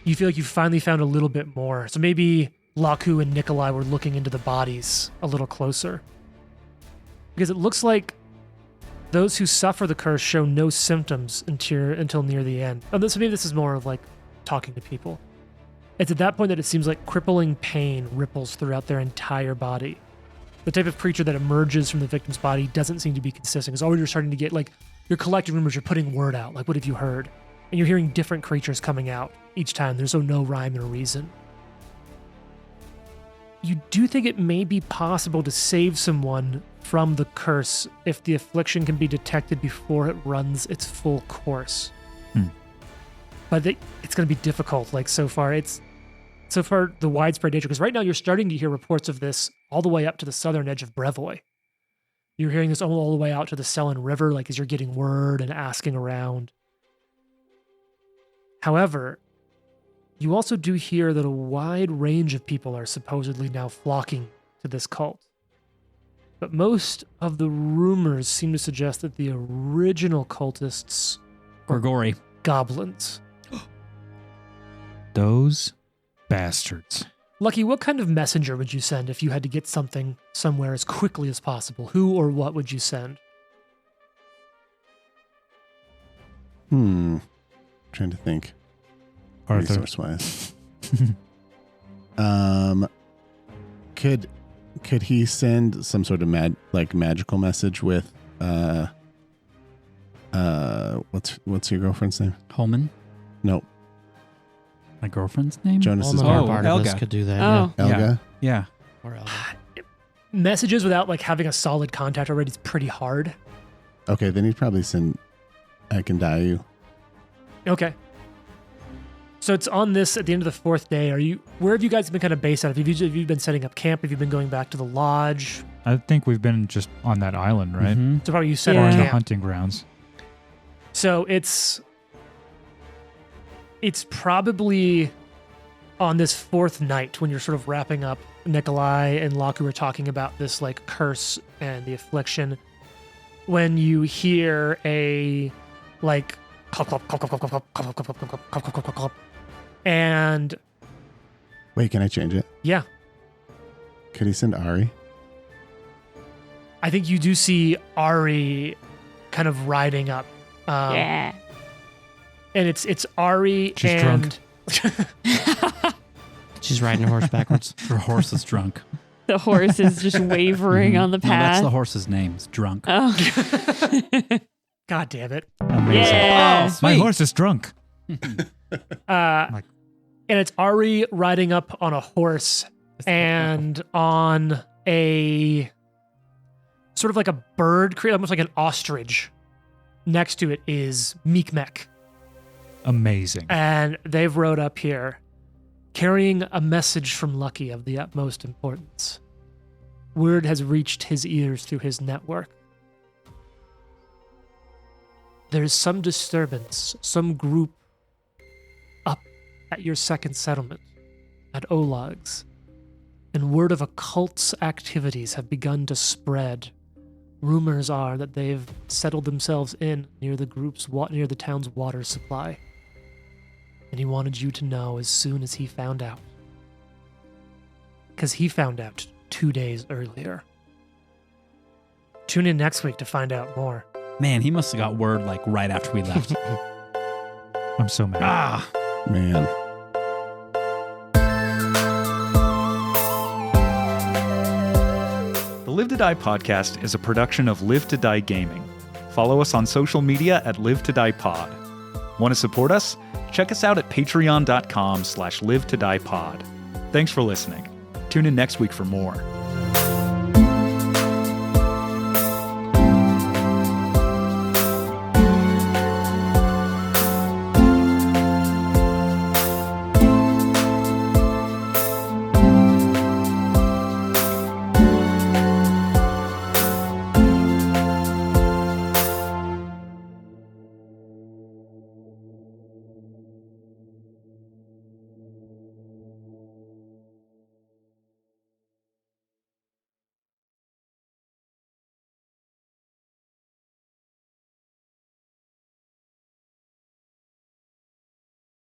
You feel like you finally found a little bit more. So maybe Laku and Nikolai were looking into the bodies a little closer. Because it looks like those who suffer the curse show no symptoms until near the end. So maybe this is more of like talking to people. It's at that point that it seems like crippling pain ripples throughout their entire body. The type of creature that emerges from the victim's body doesn't seem to be consistent. Because already you're starting to get like, you're collecting rumors, you're putting word out. Like, what have you heard? And you're hearing different creatures coming out each time. There's no rhyme or reason. You do think it may be possible to save someone from the curse if the affliction can be detected before it runs its full course. But it's going to be difficult. Like so far the widespread nature, because right now you're starting to hear reports of this all the way up to the southern edge of Brevoy. You're hearing this all the way out to the Selin River, like as you're getting word and asking around. However, You also do hear that a wide range of people are supposedly now flocking to this cult. But most of the rumors seem to suggest that the original cultists were Gorgory. goblins. Those bastards. Lucky, what kind of messenger would you send if you had to get something somewhere as quickly as possible? Who or what would you send? Trying to think. Arthur. Resource wise. Could he send some sort of magical message with what's your girlfriend's name? Holman. No. My girlfriend's name? Jonas's Well, girlfriend. Barnabas Elga. could do that. Oh. Elga? Yeah. Or Elga. Messages without like having a solid contact already is pretty hard. Okay, then he'd probably send I Can Die You. Okay. So it's on this at the end of the 4th day. Where have you guys been kind of based out of? Have you been setting up camp? Have you been going back to the lodge? I think we've been just on that island, right? Mhm. So probably you set Or up in the camp. hunting grounds. So it's probably on this 4th night when you're sort of wrapping up. Nikolai and Laku are talking about this like curse and the affliction. When you hear a like and Wait, can I change it? yeah, Could he send Ari? I think you do see Ari kind of riding up. Yeah. And it's Ari She's and She's riding a horse backwards. Her horse is drunk. The horse is just wavering on the No, that's path. the horse's name. It's drunk. Oh. God damn it. Amazing. Yeah. Oh, My sweet. horse is drunk. And it's Ari riding up on a horse and on a sort of like a bird, almost like an ostrich. Next to it is Meekmek. Amazing. And they've rode up here carrying a message from Lucky of the utmost importance. Word has reached his ears through his network. There is some disturbance, some group up at your second settlement, at Olag's, and word of a cult's activities have begun to spread. Rumors are that they've settled themselves in near the town's water supply. And he wanted you to know as soon as he found out. Because he found out 2 days earlier. Tune in next week to find out more. Man, he must have got word like right after we left. I'm so mad. Man. The Live to Die podcast is a production of Live to Die Gaming. Follow us on social media at Live to Die Pod. Want to support us? Check us out at patreon.com/live to die pod. Thanks for listening. Tune in next week for more.